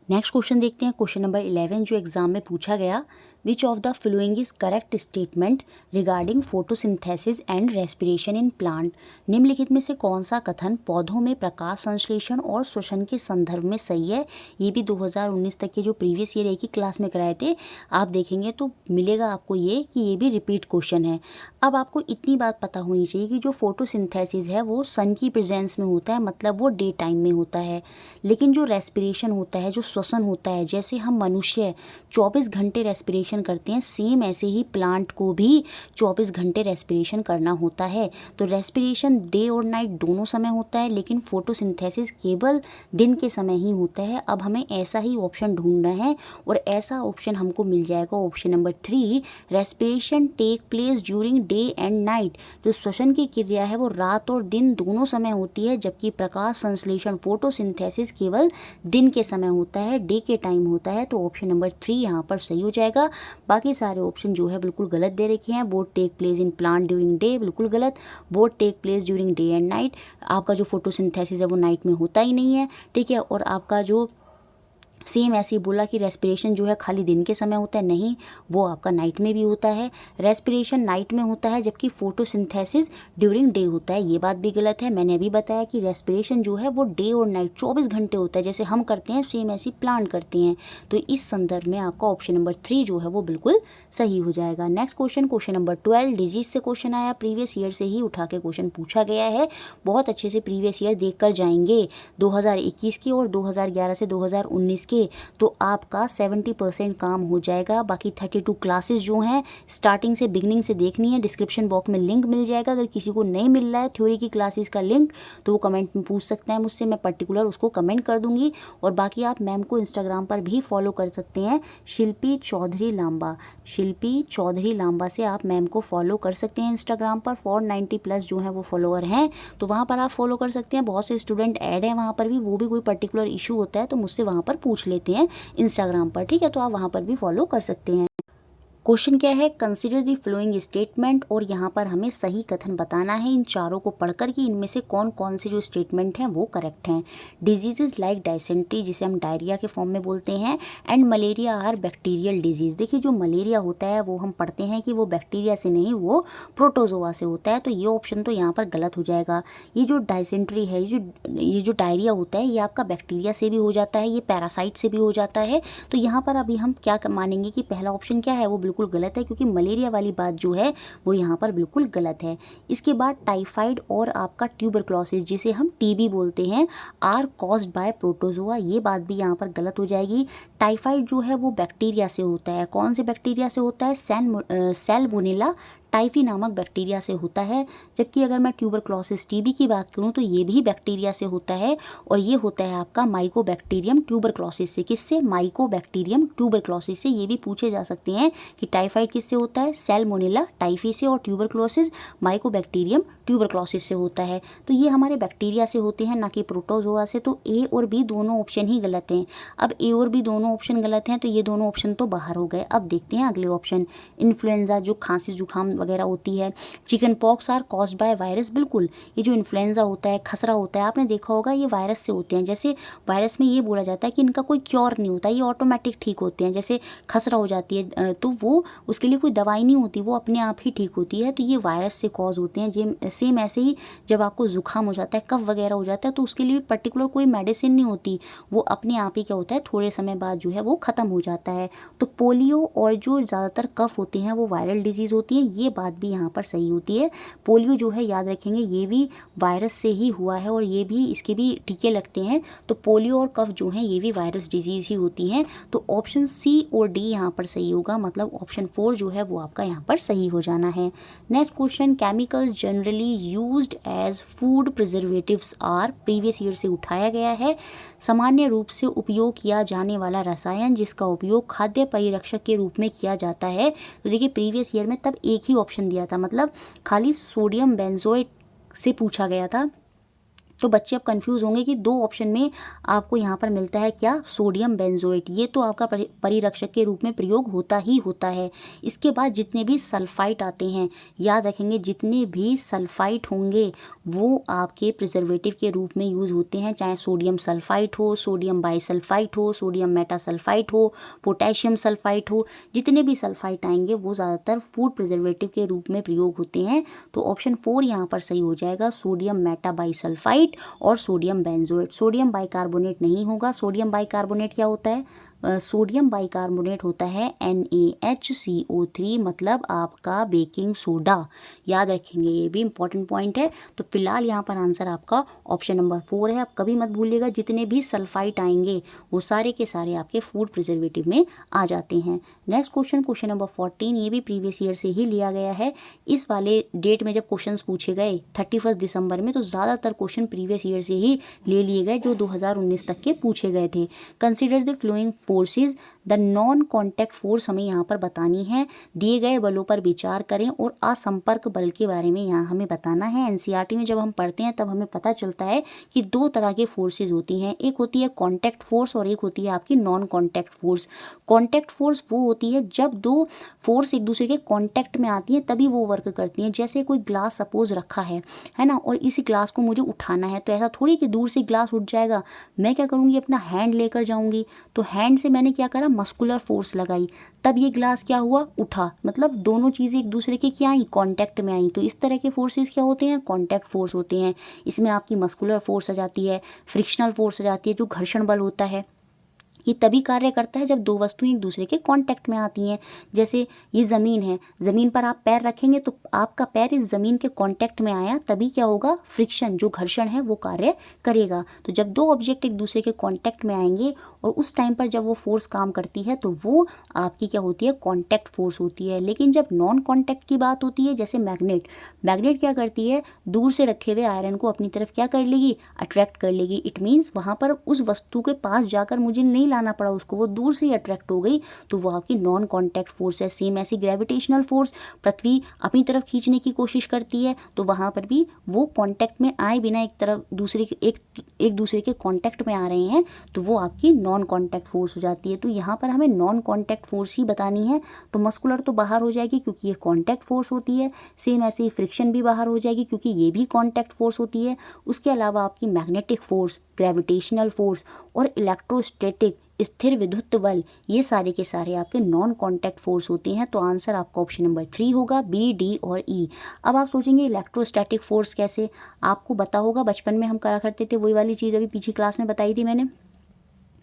नेक्स्ट क्वेश्चन देखते हैं, क्वेश्चन नंबर 11 जो एग्जाम में पूछा गया। Which of the following is correct statement regarding photosynthesis and respiration in plant, निम्नलिखित में से कौन सा कथन पौधों में प्रकाश संश्लेषण और श्वसन के संदर्भ में सही है। ये भी 2019 तक के जो प्रीवियस ईयर एक ही क्लास में कराए थे, आप देखेंगे तो मिलेगा आपको ये कि ये भी रिपीट क्वेश्चन है। अब आपको इतनी बात पता होनी चाहिए कि जो फोटोसिंथेसिस है वो सन की प्रेजेंस में होता है, मतलब वो डे टाइम में होता है। लेकिन जो रेस्पिरेशन होता है, जो श्वसन होता है, जैसे हम मनुष्य 24 घंटे रेस्पिरेशन करते हैं, सेम ऐसे ही प्लांट को भी 24 घंटे रेस्पिरेशन करना होता है। तो रेस्पिरेशन डे और नाइट दोनों समय होता है, लेकिन फोटोसिंथेसिस केवल दिन के समय ही होता है। अब हमें ऐसा ही ऑप्शन ढूंढना है और ऐसा ऑप्शन हमको मिल जाएगा option number 3, respiration take place during day and night. जो श्वसन की क्रिया है वो रात और दिन दोनों समय होती है, जबकि प्रकाश संश्लेषण फोटोसिंथेसिस केवल दिन के समय होता है, डे के टाइम होता है। तो ऑप्शन नंबर 3 यहाँ पर सही हो जाएगा। बाकी सारे ऑप्शन जो है बिल्कुल गलत दे रखे हैं। Both take place in plant during day, बिल्कुल गलत। Both take place during day and night, आपका जो फोटोसिंथेसिस है वो नाइट में होता ही नहीं है, ठीक है। और आपका जो सेम ऐसे ही बोला कि रेस्पिरेशन जो है खाली दिन के समय होता है, नहीं, वो आपका नाइट में भी होता है। रेस्पिरेशन नाइट में होता है जबकि फोटोसिंथेसिस ड्यूरिंग डे होता है, ये बात भी गलत है। मैंने अभी बताया कि रेस्पिरेशन जो है वो डे और नाइट 24 घंटे होता है, जैसे हम करते हैं सेम ऐसे प्लांट करते हैं। तो इस संदर्भ में आपका ऑप्शन नंबर 3 जो है वो बिल्कुल सही हो जाएगा। Next question, question number 12, disease से क्वेश्चन आया, प्रीवियस ईयर से ही उठा के क्वेश्चन पूछा गया है। बहुत अच्छे से प्रीवियस ईयर देख कर जाएंगे 2021 के और 2011 से 2019 के, तो आपका 70% काम हो जाएगा। बाकी 32 क्लासेस जो हैं स्टार्टिंग से बिगनिंग से देखनी है। डिस्क्रिप्शन बॉक्स में लिंक मिल जाएगा। अगर किसी को नहीं मिल रहा है थ्योरी की क्लासेस का लिंक, तो वो कमेंट में पूछ सकता है मुझसे, मैं पर्टिकुलर उसको कमेंट कर दूंगी। और बाकी आप मैम को इंस्टाग्राम पर भी फॉलो कर सकते हैं, शिल्पी चौधरी लांबा। शिल्पी चौधरी लांबा से आप मैम को फॉलो कर सकते हैं इंस्टाग्राम पर। 490+ जो है वो फॉलोअर हैं, तो वहाँ पर आप फॉलो कर सकते हैं। बहुत से स्टूडेंट ऐड हैं वहाँ पर भी, वो भी कोई पर्टिकुलर इशू होता है तो मुझसे वहाँ पर पूछ लेते हैं इंस्टाग्राम पर, ठीक है। तो आप वहाँ पर भी फॉलो कर सकते हैं। क्वेश्चन क्या है, कंसिडर द फ्लोइंग स्टेटमेंट, और यहाँ पर हमें सही कथन बताना है इन चारों को पढ़कर कि इनमें से कौन कौन से जो स्टेटमेंट हैं वो करेक्ट हैं। डिजीजेज लाइक डायसेंट्री, जिसे हम डायरिया के फॉर्म में बोलते हैं, and malaria are bacterial disease. देखिए जो मलेरिया होता है वो हम पढ़ते हैं कि वो बैक्टीरिया से नहीं, वो प्रोटोजोआ से होता है, तो ये ऑप्शन तो यहाँ पर गलत हो जाएगा। ये जो डायसेंट्री है, ये जो डायरिया होता है, ये आपका बैक्टीरिया से भी हो जाता है, ये पैरासाइट से भी हो जाता है, तो यहाँ पर अभी हम क्या मानेंगे कि पहला ऑप्शन क्या है वो बिल्कुल गलत है, क्योंकि मलेरिया वाली बात जो है वो यहाँ पर बिल्कुल गलत है। इसके बाद टाइफाइड और आपका ट्यूबरक्लोसिस, जिसे हम टीबी बोलते हैं, आर कॉज्ड बाय प्रोटोजोआ, ये बात भी यहाँ पर गलत हो जाएगी। टाइफाइड जो है वो बैक्टीरिया से होता है। कौन से बैक्टीरिया से होता है? सैल्मोनेला टाइफी नामक बैक्टीरिया से होता है। जबकि अगर मैं ट्यूबरक्लोसिस टीबी की बात करूं तो ये भी बैक्टीरिया से होता है, और ये होता है आपका माइकोबैक्टीरियम ट्यूबरक्लोसिस से। किससे? माइकोबैक्टीरियम ट्यूबरक्लोसिस से। ये भी पूछे जा सकते हैं कि टाइफाइड किससे होता है? सैल्मोनेला टाइफी से, और ट्यूबरक्लोसिस माइकोबैक्टीरियम ट्यूबरक्लोसिस से होता है। तो ये हमारे बैक्टीरिया से होते हैं, ना कि प्रोटोजोआ से। तो ए और बी दोनों ऑप्शन ही गलत हैं। अब ए और बी दोनों ऑप्शन गलत हैं तो ये दोनों ऑप्शन तो बाहर हो गए। अब देखते हैं अगले ऑप्शन। इन्फ्लुएंजा, जो खांसी जुकाम वगैरह होती है। Chicken pox are caused by virus. बिल्कुल, ये जो इन्फ्लुएंजा होता है, खसरा होता है, आपने देखा होगा ये वायरस से होते हैं। जैसे वायरस में ये बोला जाता है कि इनका कोई क्योर नहीं होता, ये ऑटोमेटिक ठीक होते हैं। जैसे खसरा हो जाती है तो वो उसके लिए कोई दवाई नहीं होती, वो अपने आप ही ठीक होती है, तो ये वायरस से कॉज होते हैं। सेम ऐसे ही जब आपको जुकाम हो जाता है, कफ वगैरह हो जाता है, तो उसके लिए भी पर्टिकुलर कोई मेडिसिन नहीं होती, वो अपने आप ही क्या होता है, थोड़े समय बाद जो है वो ख़त्म हो जाता है। तो पोलियो और जो ज़्यादातर कफ होते हैं वो वायरल डिजीज़ होती है, ये बात भी यहाँ पर सही होती है। पोलियो जो है याद रखेंगे ये भी वायरस से ही हुआ है, और ये भी इसके भी टीके लगते हैं। तो पोलियो और कफ जो हैं ये भी वायरस डिजीज़ ही होती हैं। तो ऑप्शन सी और डी यहाँ पर सही होगा, मतलब ऑप्शन 4 जो है वो आपका यहाँ पर सही हो जाना है। Next question, chemicals generally used as food preservatives are, previous year से उठाया गया है। सामान्य रूप से उपयोग किया जाने वाला रसायन जिसका उपयोग खाद्य परिरक्षक के रूप में किया जाता है। तो देखिए प्रीवियस ईयर में तब एक ही ऑप्शन दिया था, मतलब खाली सोडियम बेंजोएट से पूछा गया था। तो बच्चे अब कंफ्यूज होंगे कि दो ऑप्शन में आपको यहाँ पर मिलता है क्या? Sodium benzoate. ये तो आपका परिरक्षक के रूप में प्रयोग होता ही होता है। इसके बाद जितने भी सल्फाइट आते हैं, याद रखेंगे जितने भी सल्फाइट होंगे वो आपके प्रिजर्वेटिव के रूप में यूज़ होते हैं, चाहे सोडियम सल्फाइट हो, सोडियम बाईसल्फाइट हो, सोडियम मेटासल्फाइट हो, पोटेशियम सल्फाइट हो, जितने भी सल्फाइट आएंगे वो ज़्यादातर फूड प्रिजर्वेटिव के रूप में प्रयोग होते हैं। तो ऑप्शन 4 यहाँ पर सही हो जाएगा, सोडियम मेटाबाइसल्फाइट और सोडियम बेंजोएट। सोडियम बाइकार्बोनेट नहीं होगा। सोडियम बाइकार्बोनेट क्या होता है? सोडियम बाइकार्बोनेट होता है NaHCO3, मतलब आपका बेकिंग सोडा। याद रखेंगे, ये भी इंपॉर्टेंट पॉइंट है। तो फिलहाल यहाँ पर आंसर आपका ऑप्शन नंबर 4 है। अब कभी मत भूलिएगा जितने भी सल्फाइट आएंगे वो सारे के सारे आपके फूड प्रिजर्वेटिव में आ जाते हैं। नेक्स्ट क्वेश्चन, क्वेश्चन नंबर 14, ये भी प्रीवियस ईयर से ही लिया गया है। इस वाले डेट में जब क्वेश्चन पूछे गए 31 दिसंबर में, तो ज़्यादातर क्वेश्चन प्रीवियस ईयर से ही ले लिए गए जो 2019 तक के पूछे गए थे। Consider the flowing forces, the non contact force हमें यहाँ पर बतानी है। दिए गए बलों पर विचार करें और असंपर्क बल के बारे में यहाँ हमें बताना है। एनसीईआरटी में जब हम पढ़ते हैं तब हमें पता चलता है कि दो तरह की फोर्सेज होती हैं, एक होती है कॉन्टैक्ट फोर्स और एक होती है आपकी non contact force. Contact force वो होती है जब दो फोर्स एक दूसरे के कॉन्टैक्ट में आती हैं तभी वो वर्क करती हैं। जैसे कोई ग्लास सपोज रखा है ना, और इसी ग्लास को मुझे उठाना है, तो ऐसा थोड़ी कि दूर से ग्लास उठ जाएगा। मैं क्या करूँगी, अपना हैंड लेकर जाऊँगी, तो हैंड से मैंने क्या करा, मस्कुलर फोर्स लगाई, तब ये ग्लास क्या हुआ, उठा। मतलब दोनों चीज़ें एक दूसरे के क्या आई, कांटेक्ट में आई। तो इस तरह के फोर्सेस क्या होते हैं, कांटेक्ट फोर्स होते हैं। इसमें आपकी मस्कुलर फोर्स आ जाती है, फ्रिक्शनल फोर्स आ जाती है, जो घर्षण बल होता है। ये तभी कार्य करता है जब दो वस्तुएं एक दूसरे के कांटेक्ट में आती हैं। जैसे ये ज़मीन है, ज़मीन पर आप पैर रखेंगे तो आपका पैर इस ज़मीन के कांटेक्ट में आया, तभी क्या होगा, फ्रिक्शन, जो घर्षण है वो कार्य करेगा। तो जब दो ऑब्जेक्ट एक दूसरे के कांटेक्ट में आएंगे और उस टाइम पर जब वो फोर्स काम करती है तो वो आपकी क्या होती है, कॉन्टैक्ट फोर्स होती है। लेकिन जब नॉन कॉन्टैक्ट की बात होती है, जैसे मैग्नेट क्या करती है, दूर से रखे हुए आयरन को अपनी तरफ क्या कर लेगी, अट्रैक्ट कर लेगी। इट मीन्स वहाँ पर उस वस्तु के पास जाकर मुझे नहीं लाना पड़ा उसको, वो दूर से ही अट्रैक्ट हो गई, तो वो आपकी नॉन कॉन्टैक्ट फोर्स है। सेम ऐसी ग्रेविटेशनल फोर्स, पृथ्वी अपनी तरफ खींचने की कोशिश करती है तो वहाँ पर भी वो कॉन्टैक्ट में आए बिना एक दूसरे के कॉन्टैक्ट में आ रहे हैं तो वो आपकी नॉन कॉन्टैक्ट फोर्स हो जाती है। तो यहाँ पर हमें नॉन कॉन्टैक्ट फोर्स ही बतानी है, तो मस्कुलर तो बाहर हो जाएगी क्योंकि ये कॉन्टैक्ट फोर्स होती है। सेम ऐसे ही फ्रिक्शन भी बाहर हो जाएगी क्योंकि ये भी कॉन्टैक्ट फोर्स होती है। उसके अलावा आपकी मैग्नेटिक फोर्स, ग्रेविटेशनल फोर्स और इलेक्ट्रोस्टैटिक स्थिर विद्युत बल, ये सारे के सारे आपके नॉन कॉन्टैक्ट फोर्स होते हैं। तो आंसर आपका ऑप्शन नंबर 3 होगा, बी, डी और ई। अब आप सोचेंगे इलेक्ट्रोस्टैटिक फोर्स कैसे, आपको पता होगा बचपन में हम करा करते थे वही वाली चीज़, अभी पीछे क्लास में बताई थी मैंने।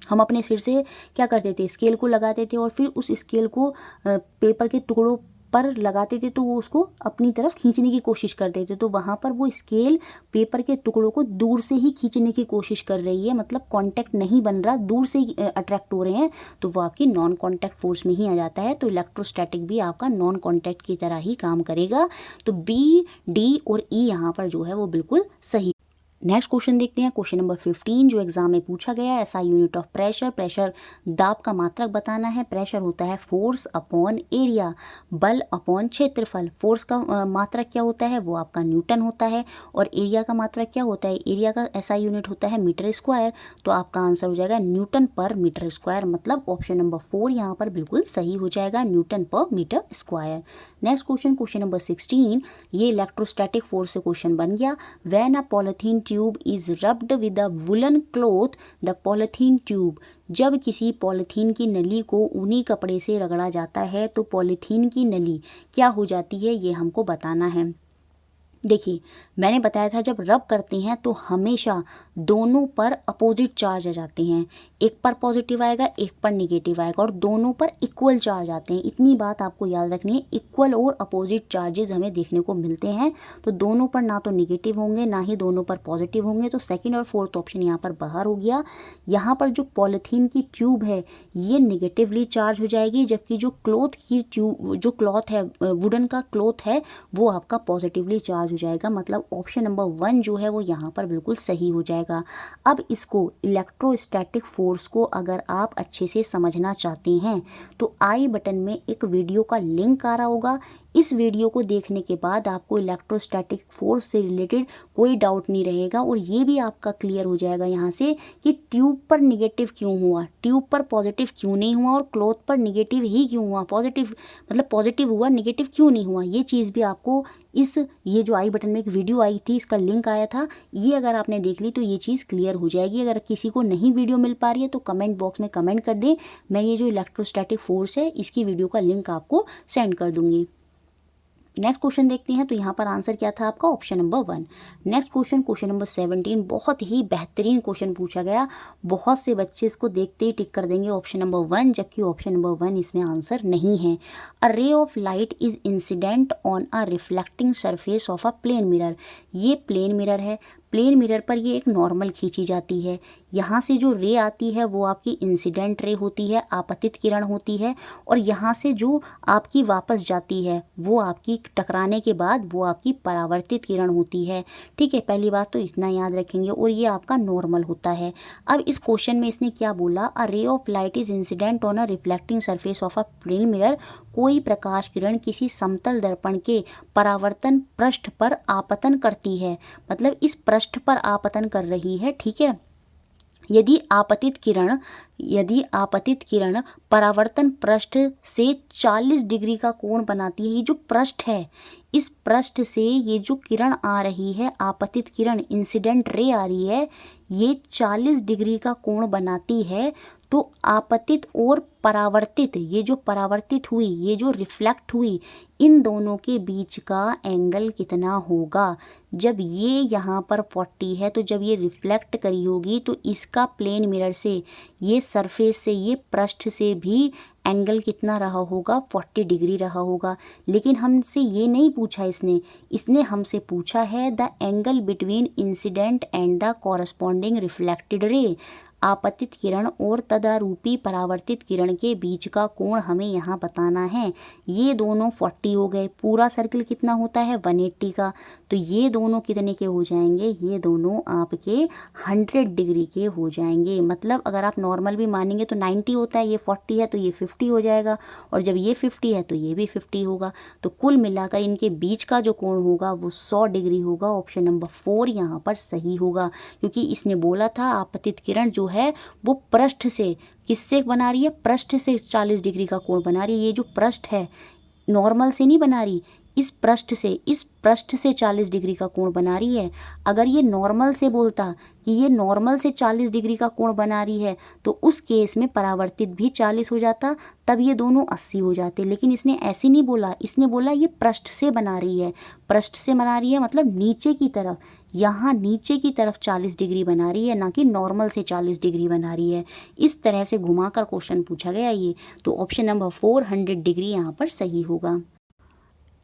हम अपने सिर से क्या करते थे, स्केल को लगाते थे और फिर उस स्केल को पेपर के टुकड़ों पर लगाते थे तो वो उसको अपनी तरफ खींचने की कोशिश करते थे, तो वहाँ पर वो स्केल पेपर के टुकड़ों को दूर से ही खींचने की कोशिश कर रही है, मतलब कांटेक्ट नहीं बन रहा, दूर से ही अट्रैक्ट हो रहे हैं, तो वो आपकी नॉन कांटेक्ट फोर्स में ही आ जाता है। तो इलेक्ट्रोस्टैटिक भी आपका नॉन कांटेक्ट की तरह ही काम करेगा। तो बी, डी और ई यहाँ पर जो है वो बिल्कुल सही। नेक्स्ट क्वेश्चन देखते हैं, क्वेश्चन नंबर 15 जो एग्जाम में पूछा गया है। SI unit of pressure, pressure दाब का मात्रक बताना है। प्रेशर होता है फोर्स अपॉन एरिया, बल अपॉन क्षेत्रफल। फोर्स का मात्रक क्या होता है, वो आपका न्यूटन होता है, और एरिया का मात्रक क्या होता है, एरिया का एसआई यूनिट होता है मीटर स्क्वायर। तो आपका आंसर हो जाएगा न्यूटन पर मीटर स्क्वायर, मतलब ऑप्शन नंबर 4 यहाँ पर बिल्कुल सही हो जाएगा, न्यूटन पर metre square. Next question, question number 16, ये इलेक्ट्रोस्टैटिक फोर्स से क्वेश्चन बन गया। When a polythene tube is rubbed with a woollen cloth the polythene tube, जब किसी पॉलिथीन की नली को ऊनी कपड़े से रगड़ा जाता है तो पॉलिथीन की नली क्या हो जाती है, ये हमको बताना है। देखिए मैंने बताया था जब रब करते हैं तो हमेशा दोनों पर अपोजिट चार्ज आ जाते हैं, एक पर पॉजिटिव आएगा एक पर निगेटिव आएगा, और दोनों पर इक्वल चार्ज आते हैं। इतनी बात आपको याद रखनी है, इक्वल और अपोजिट चार्जेस हमें देखने को मिलते हैं, तो दोनों पर ना तो निगेटिव होंगे ना ही दोनों पर पॉजिटिव होंगे, तो सेकंड और फोर्थ ऑप्शन यहाँ पर बाहर हो गया। यहाँ पर जो पॉलिथीन की ट्यूब है ये निगेटिवली चार्ज हो जाएगी, जबकि जो क्लॉथ की ट्यूब, जो क्लॉथ है, वुडन का क्लॉथ है, वो आपका पॉजिटिवली चार्ज हो जाएगा, मतलब ऑप्शन नंबर 1 जो है वो यहाँ पर बिल्कुल सही हो जाएगा। अब इसको इलेक्ट्रोस्टैटिक फोर्स को अगर आप अच्छे से समझना चाहते हैं तो आई बटन में एक वीडियो का लिंक आ रहा होगा, इस वीडियो को देखने के बाद आपको इलेक्ट्रोस्टैटिक फोर्स से रिलेटेड कोई डाउट नहीं रहेगा, और ये भी आपका क्लियर हो जाएगा यहाँ से कि ट्यूब पर निगेटिव क्यों हुआ, ट्यूब पर पॉजिटिव क्यों नहीं हुआ, और क्लॉथ पर निगेटिव ही क्यों हुआ, पॉजिटिव मतलब पॉजिटिव हुआ निगेटिव क्यों नहीं हुआ। ये चीज़ भी आपको ये जो आई बटन में एक वीडियो आई थी, इसका लिंक आया था, ये अगर आपने देख ली तो ये चीज़ क्लियर हो जाएगी। अगर किसी को नहीं वीडियो मिल पा रही है तो कमेंट बॉक्स में कमेंट कर दें, मैं ये जो इलेक्ट्रोस्टैटिक फोर्स है इसकी वीडियो का लिंक आपको सेंड कर दूंगी। नेक्स्ट क्वेश्चन देखते हैं, तो यहाँ पर आंसर क्या था आपका, option number 1। Next question, question number 17, बहुत ही बेहतरीन क्वेश्चन पूछा गया, बहुत से बच्चे इसको देखते ही टिक कर देंगे ऑप्शन नंबर 1, जबकि ऑप्शन नंबर 1 इसमें आंसर नहीं है। A ray of light is incident on a reflecting surface of a plane mirror, ये प्लेन मिरर है, प्लेन मिरर पर ये एक नॉर्मल खींची जाती है, यहाँ से जो रे आती है वो आपकी इंसिडेंट रे होती है, आपतित किरण होती है, और यहाँ से जो आपकी वापस जाती है वो आपकी टकराने के बाद वो आपकी परावर्तित किरण होती है। ठीक है, पहली बात तो इतना याद रखेंगे, और ये आपका नॉर्मल होता है। अब इस क्वेश्चन में इसने क्या बोला, a ray of light is incident on a reflecting surface of a plane mirror, कोई प्रकाश किरण किसी समतल दर्पण के परावर्तन पृष्ठ पर आपतन करती है, मतलब इस पृष्ठ पर आपतन कर रही है। ठीक है, यदि आपतित किरण परावर्तन पृष्ठ से 40 डिग्री का कोण बनाती है, ये जो पृष्ठ है इस पृष्ठ से ये जो किरण आ रही है, आपतित किरण इंसिडेंट रे आ रही है, ये 40 डिग्री का कोण बनाती है, तो आपतित और परावर्तित, ये जो परावर्तित हुई, ये जो रिफ्लेक्ट हुई, इन दोनों के बीच का एंगल कितना होगा। जब ये यहाँ पर 40 है तो जब ये रिफ्लेक्ट करी होगी तो इसका प्लेन मिरर से, ये सरफेस से, ये पृष्ठ से भी एंगल कितना रहा होगा, 40 डिग्री रहा होगा। लेकिन हमसे ये नहीं पूछा इसने हमसे पूछा है the angle between incident and the corresponding reflected ray. आपतित किरण और तदारूपी परावर्तित किरण के बीच का कोण हमें यहाँ बताना है। ये दोनों 40 हो गए, पूरा सर्किल कितना होता है 180 का, तो ये दोनों कितने के हो जाएंगे, ये दोनों आपके 100 डिग्री के हो जाएंगे। मतलब अगर आप नॉर्मल भी मानेंगे तो 90 होता है, ये 40 है तो ये 50 हो जाएगा, और जब ये 50 है तो ये भी 50 होगा। तो कुल मिलाकर इनके बीच का जो कोण होगा वो 100 डिग्री होगा। ऑप्शन नंबर 4 यहाँ पर सही होगा, क्योंकि इसने बोला था आपतित किरण जो है वो पृष्ठ से, किससे बना रही है, पृष्ठ से 40 डिग्री का कोण बना रही है। ये जो पृष्ठ है नॉर्मल से नहीं बना रही, इस पृष्ठ से 40 डिग्री का कोण बना रही है। अगर ये नॉर्मल से बोलता कि ये नॉर्मल से 40 डिग्री का कोण बना रही है तो उस केस में परावर्तित भी 40 हो जाता, तब ये दोनों 80 हो जाते। लेकिन इसने ऐसे नहीं बोला, इसने बोला ये पृष्ठ से बना रही है। पृष्ठ से बना रही है मतलब नीचे की तरफ, यहाँ नीचे की तरफ 40 डिग्री बना रही है, ना कि नॉर्मल से 40 डिग्री बना रही है। इस तरह से घुमाकर क्वेश्चन पूछा गया ये, तो ऑप्शन नंबर 4 100 डिग्री यहाँ पर सही होगा।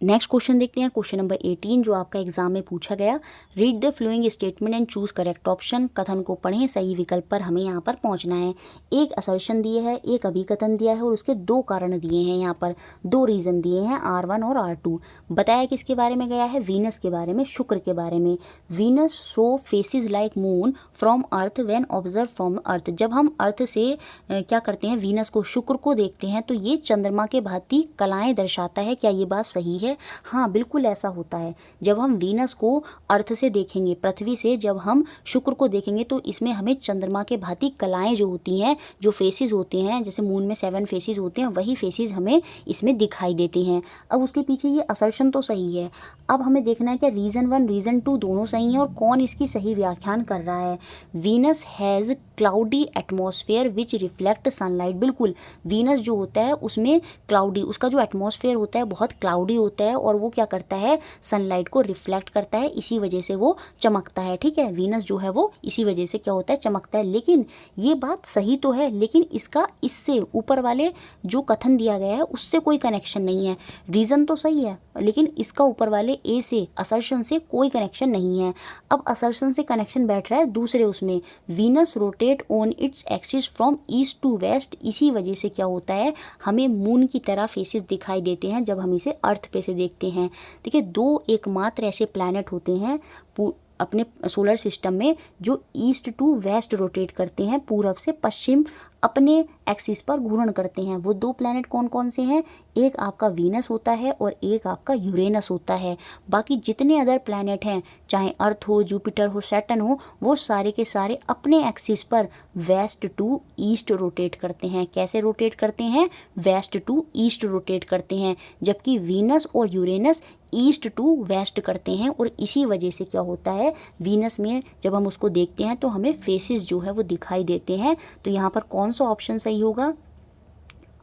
नेक्स्ट क्वेश्चन देखते हैं, क्वेश्चन नंबर 18 जो आपका एग्जाम में पूछा गया। Read the following statement and choose correct option. कथन को पढ़ें, सही विकल्प पर हमें यहाँ पर पहुँचना है। एक असर्शन दिए है, एक अभिकथन दिया है और उसके दो कारण दिए हैं, यहाँ पर दो रीजन दिए हैं R1 और R2। बताया किसके बारे में गया है, वीनस के बारे में, शुक्र के बारे में। Venus show phases like moon from earth when observe from earth. जब हम अर्थ से क्या करते हैं, वीनस को, शुक्र को देखते हैं तो ये चंद्रमा के भांति कलाएं दर्शाता है। क्या ये बात सही है? हाँ, बिल्कुल ऐसा होता है। जब हम वीनस को अर्थ से देखेंगे, पृथ्वी से जब हम शुक्र को देखेंगे तो इसमें हमें चंद्रमा के भांति कलाएं जो होती हैं, जो फेसेस होते हैं, जैसे मून में 7 फेसेस होते हैं, वही फेसेस हमें इसमें दिखाई देते हैं। अब उसके पीछे ये असर्शन तो सही है। अब हमें देखना है कि रीज़न 1 रीज़न 2 दोनों सही हैं और कौन इसकी सही व्याख्यान कर रहा है। Venus has cloudy atmosphere which reflect sunlight. बिल्कुल, वीनस जो होता है उसमें क्लाउडी, उसका जो एटमॉस्फेयर होता है बहुत क्लाउडी होता है और वो क्या करता है, सनलाइट को रिफ्लेक्ट करता है, इसी वजह से वो चमकता है। ठीक है, वीनस जो है वो इसी वजह से क्या होता है, चमकता है। लेकिन ये बात सही तो है, लेकिन इसका इससे ऊपर वाले जो कथन दिया गया है उससे कोई कनेक्शन नहीं है। रीज़न तो सही है लेकिन इसका ऊपर वाले ए से, असर्शन से कोई कनेक्शन नहीं है। अब असर्शन से कनेक्शन बैठ रहा है दूसरे उसमें, Venus rotate on its axis from east to west. इसी वजह से क्या होता है, हमें मून की तरह फेसेस दिखाई देते हैं जब हम इसे अर्थ पे से देखते हैं। देखिए, दो एकमात्र ऐसे प्लैनेट होते हैं अपने सोलर सिस्टम में जो ईस्ट टू वेस्ट रोटेट करते हैं, पूरब से पश्चिम अपने एक्सिस पर घूर्ण करते हैं। वो दो प्लैनेट कौन कौन से हैं, एक आपका वीनस होता है और एक आपका यूरेनस होता है। बाकी जितने अदर प्लैनेट हैं, चाहे अर्थ हो, जुपिटर हो, सैटर्न हो, वो सारे के सारे अपने एक्सिस पर वेस्ट टू ईस्ट रोटेट करते हैं। कैसे रोटेट करते हैं, वेस्ट टू ईस्ट रोटेट करते हैं, जबकि वीनस और यूरेनस ईस्ट टू वेस्ट करते हैं। और इसी वजह से क्या होता है, वीनस में जब हम उसको देखते हैं तो हमें फेसेस जो है वो दिखाई देते हैं। तो यहाँ पर कौन सा ऑप्शन सही होगा,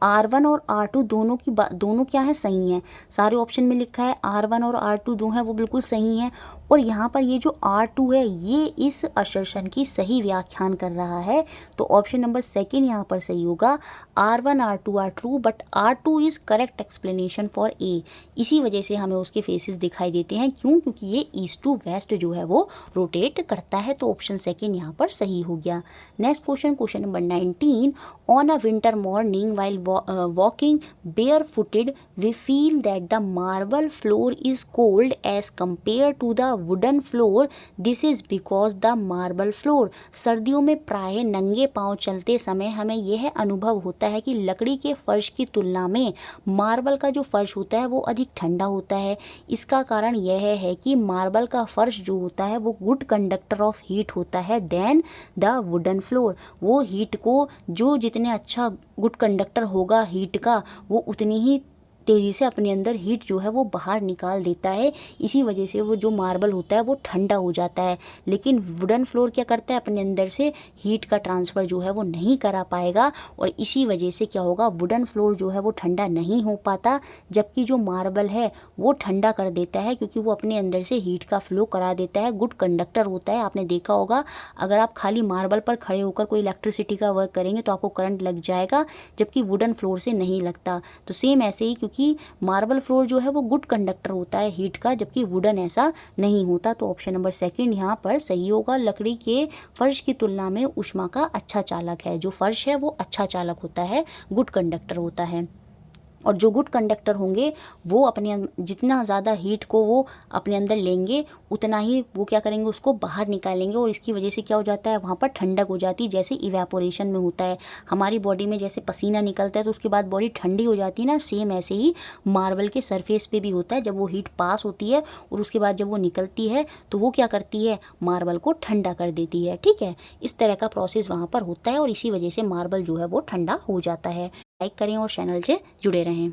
R1 और R2 दोनों की दोनों क्या है, सही हैं। सारे ऑप्शन में लिखा है R1 और R2 दो हैं, वो बिल्कुल सही हैं। और यहाँ पर ये जो R2 है ये इस असर्शन की सही व्याख्यान कर रहा है। तो ऑप्शन नंबर 2 यहाँ पर सही होगा। R1 R2 are true but R2 is correct explanation for A. इसी वजह से हमें उसके फेसेस दिखाई देते हैं। क्यों? क्योंकि ये ईस्ट टू वेस्ट जो है वो रोटेट करता है। तो ऑप्शन 2 यहाँ पर सही हो गया। Next question, question number 19। On a winter morning while walking barefooted we feel that the marble floor is cold as compared to the wooden floor. This is because the marble floor। सर्दियों में प्राय नंगे पांव चलते समय हमें यह अनुभव होता है कि लकड़ी के फर्श की तुलना में मार्बल का जो फर्श होता है वो अधिक ठंडा होता है। इसका कारण यह है कि मार्बल का फर्श जो होता है वो गुड कंडक्टर ऑफ हीट होता है देन द वुडन फ्लोर। वो हीट को, जो जितने अच्छा गुड कंडक्टर होगा हीट का, वो उतनी ही तेज़ी से अपने अंदर हीट जो है वो बाहर निकाल देता है। इसी वजह से वो जो मार्बल होता है वो ठंडा हो जाता है। लेकिन वुडन फ्लोर क्या करता है, अपने अंदर से हीट का ट्रांसफ़र जो है वो नहीं करा पाएगा और इसी वजह से क्या होगा, वुडन फ्लोर जो है वो ठंडा नहीं हो पाता, जबकि जो मार्बल है वो ठंडा कर देता है क्योंकि वो अपने अंदर से हीट का फ्लो करा देता है, गुड कंडक्टर होता है। आपने देखा होगा अगर आप खाली मार्बल पर खड़े होकर कोई इलेक्ट्रिसिटी का वर्क करेंगे तो आपको करंट लग जाएगा, जबकि वुडन फ्लोर से नहीं लगता। तो सेम ऐसे ही क्योंकि मार्बल फ्लोर जो है वो गुड कंडक्टर होता है हीट का, जबकि वुडन ऐसा नहीं होता। तो ऑप्शन नंबर सेकंड यहाँ पर सही होगा। लकड़ी के फर्श की तुलना में ऊष्मा का अच्छा चालक है। जो फर्श है वो अच्छा चालक होता है, गुड कंडक्टर होता है। और जो गुड कंडक्टर होंगे वो अपने जितना ज़्यादा हीट को वो अपने अंदर लेंगे उतना ही वो क्या करेंगे, उसको बाहर निकालेंगे, और इसकी वजह से क्या हो जाता है, वहाँ पर ठंडक हो जाती है। जैसे इवेपोरेशन में होता है हमारी बॉडी में, जैसे पसीना निकलता है तो उसके बाद बॉडी ठंडी हो जाती है ना, सेम ऐसे ही मार्बल के सरफेस पे भी होता है। जब वो हीट पास होती है और उसके बाद जब वो निकलती है तो वो क्या करती है, मार्बल को ठंडा कर देती है। ठीक है, इस तरह का प्रोसेस वहाँ पर होता है और इसी वजह से मार्बल जो है वो ठंडा हो जाता है। लाइक करें और चैनल से जुड़े रहें।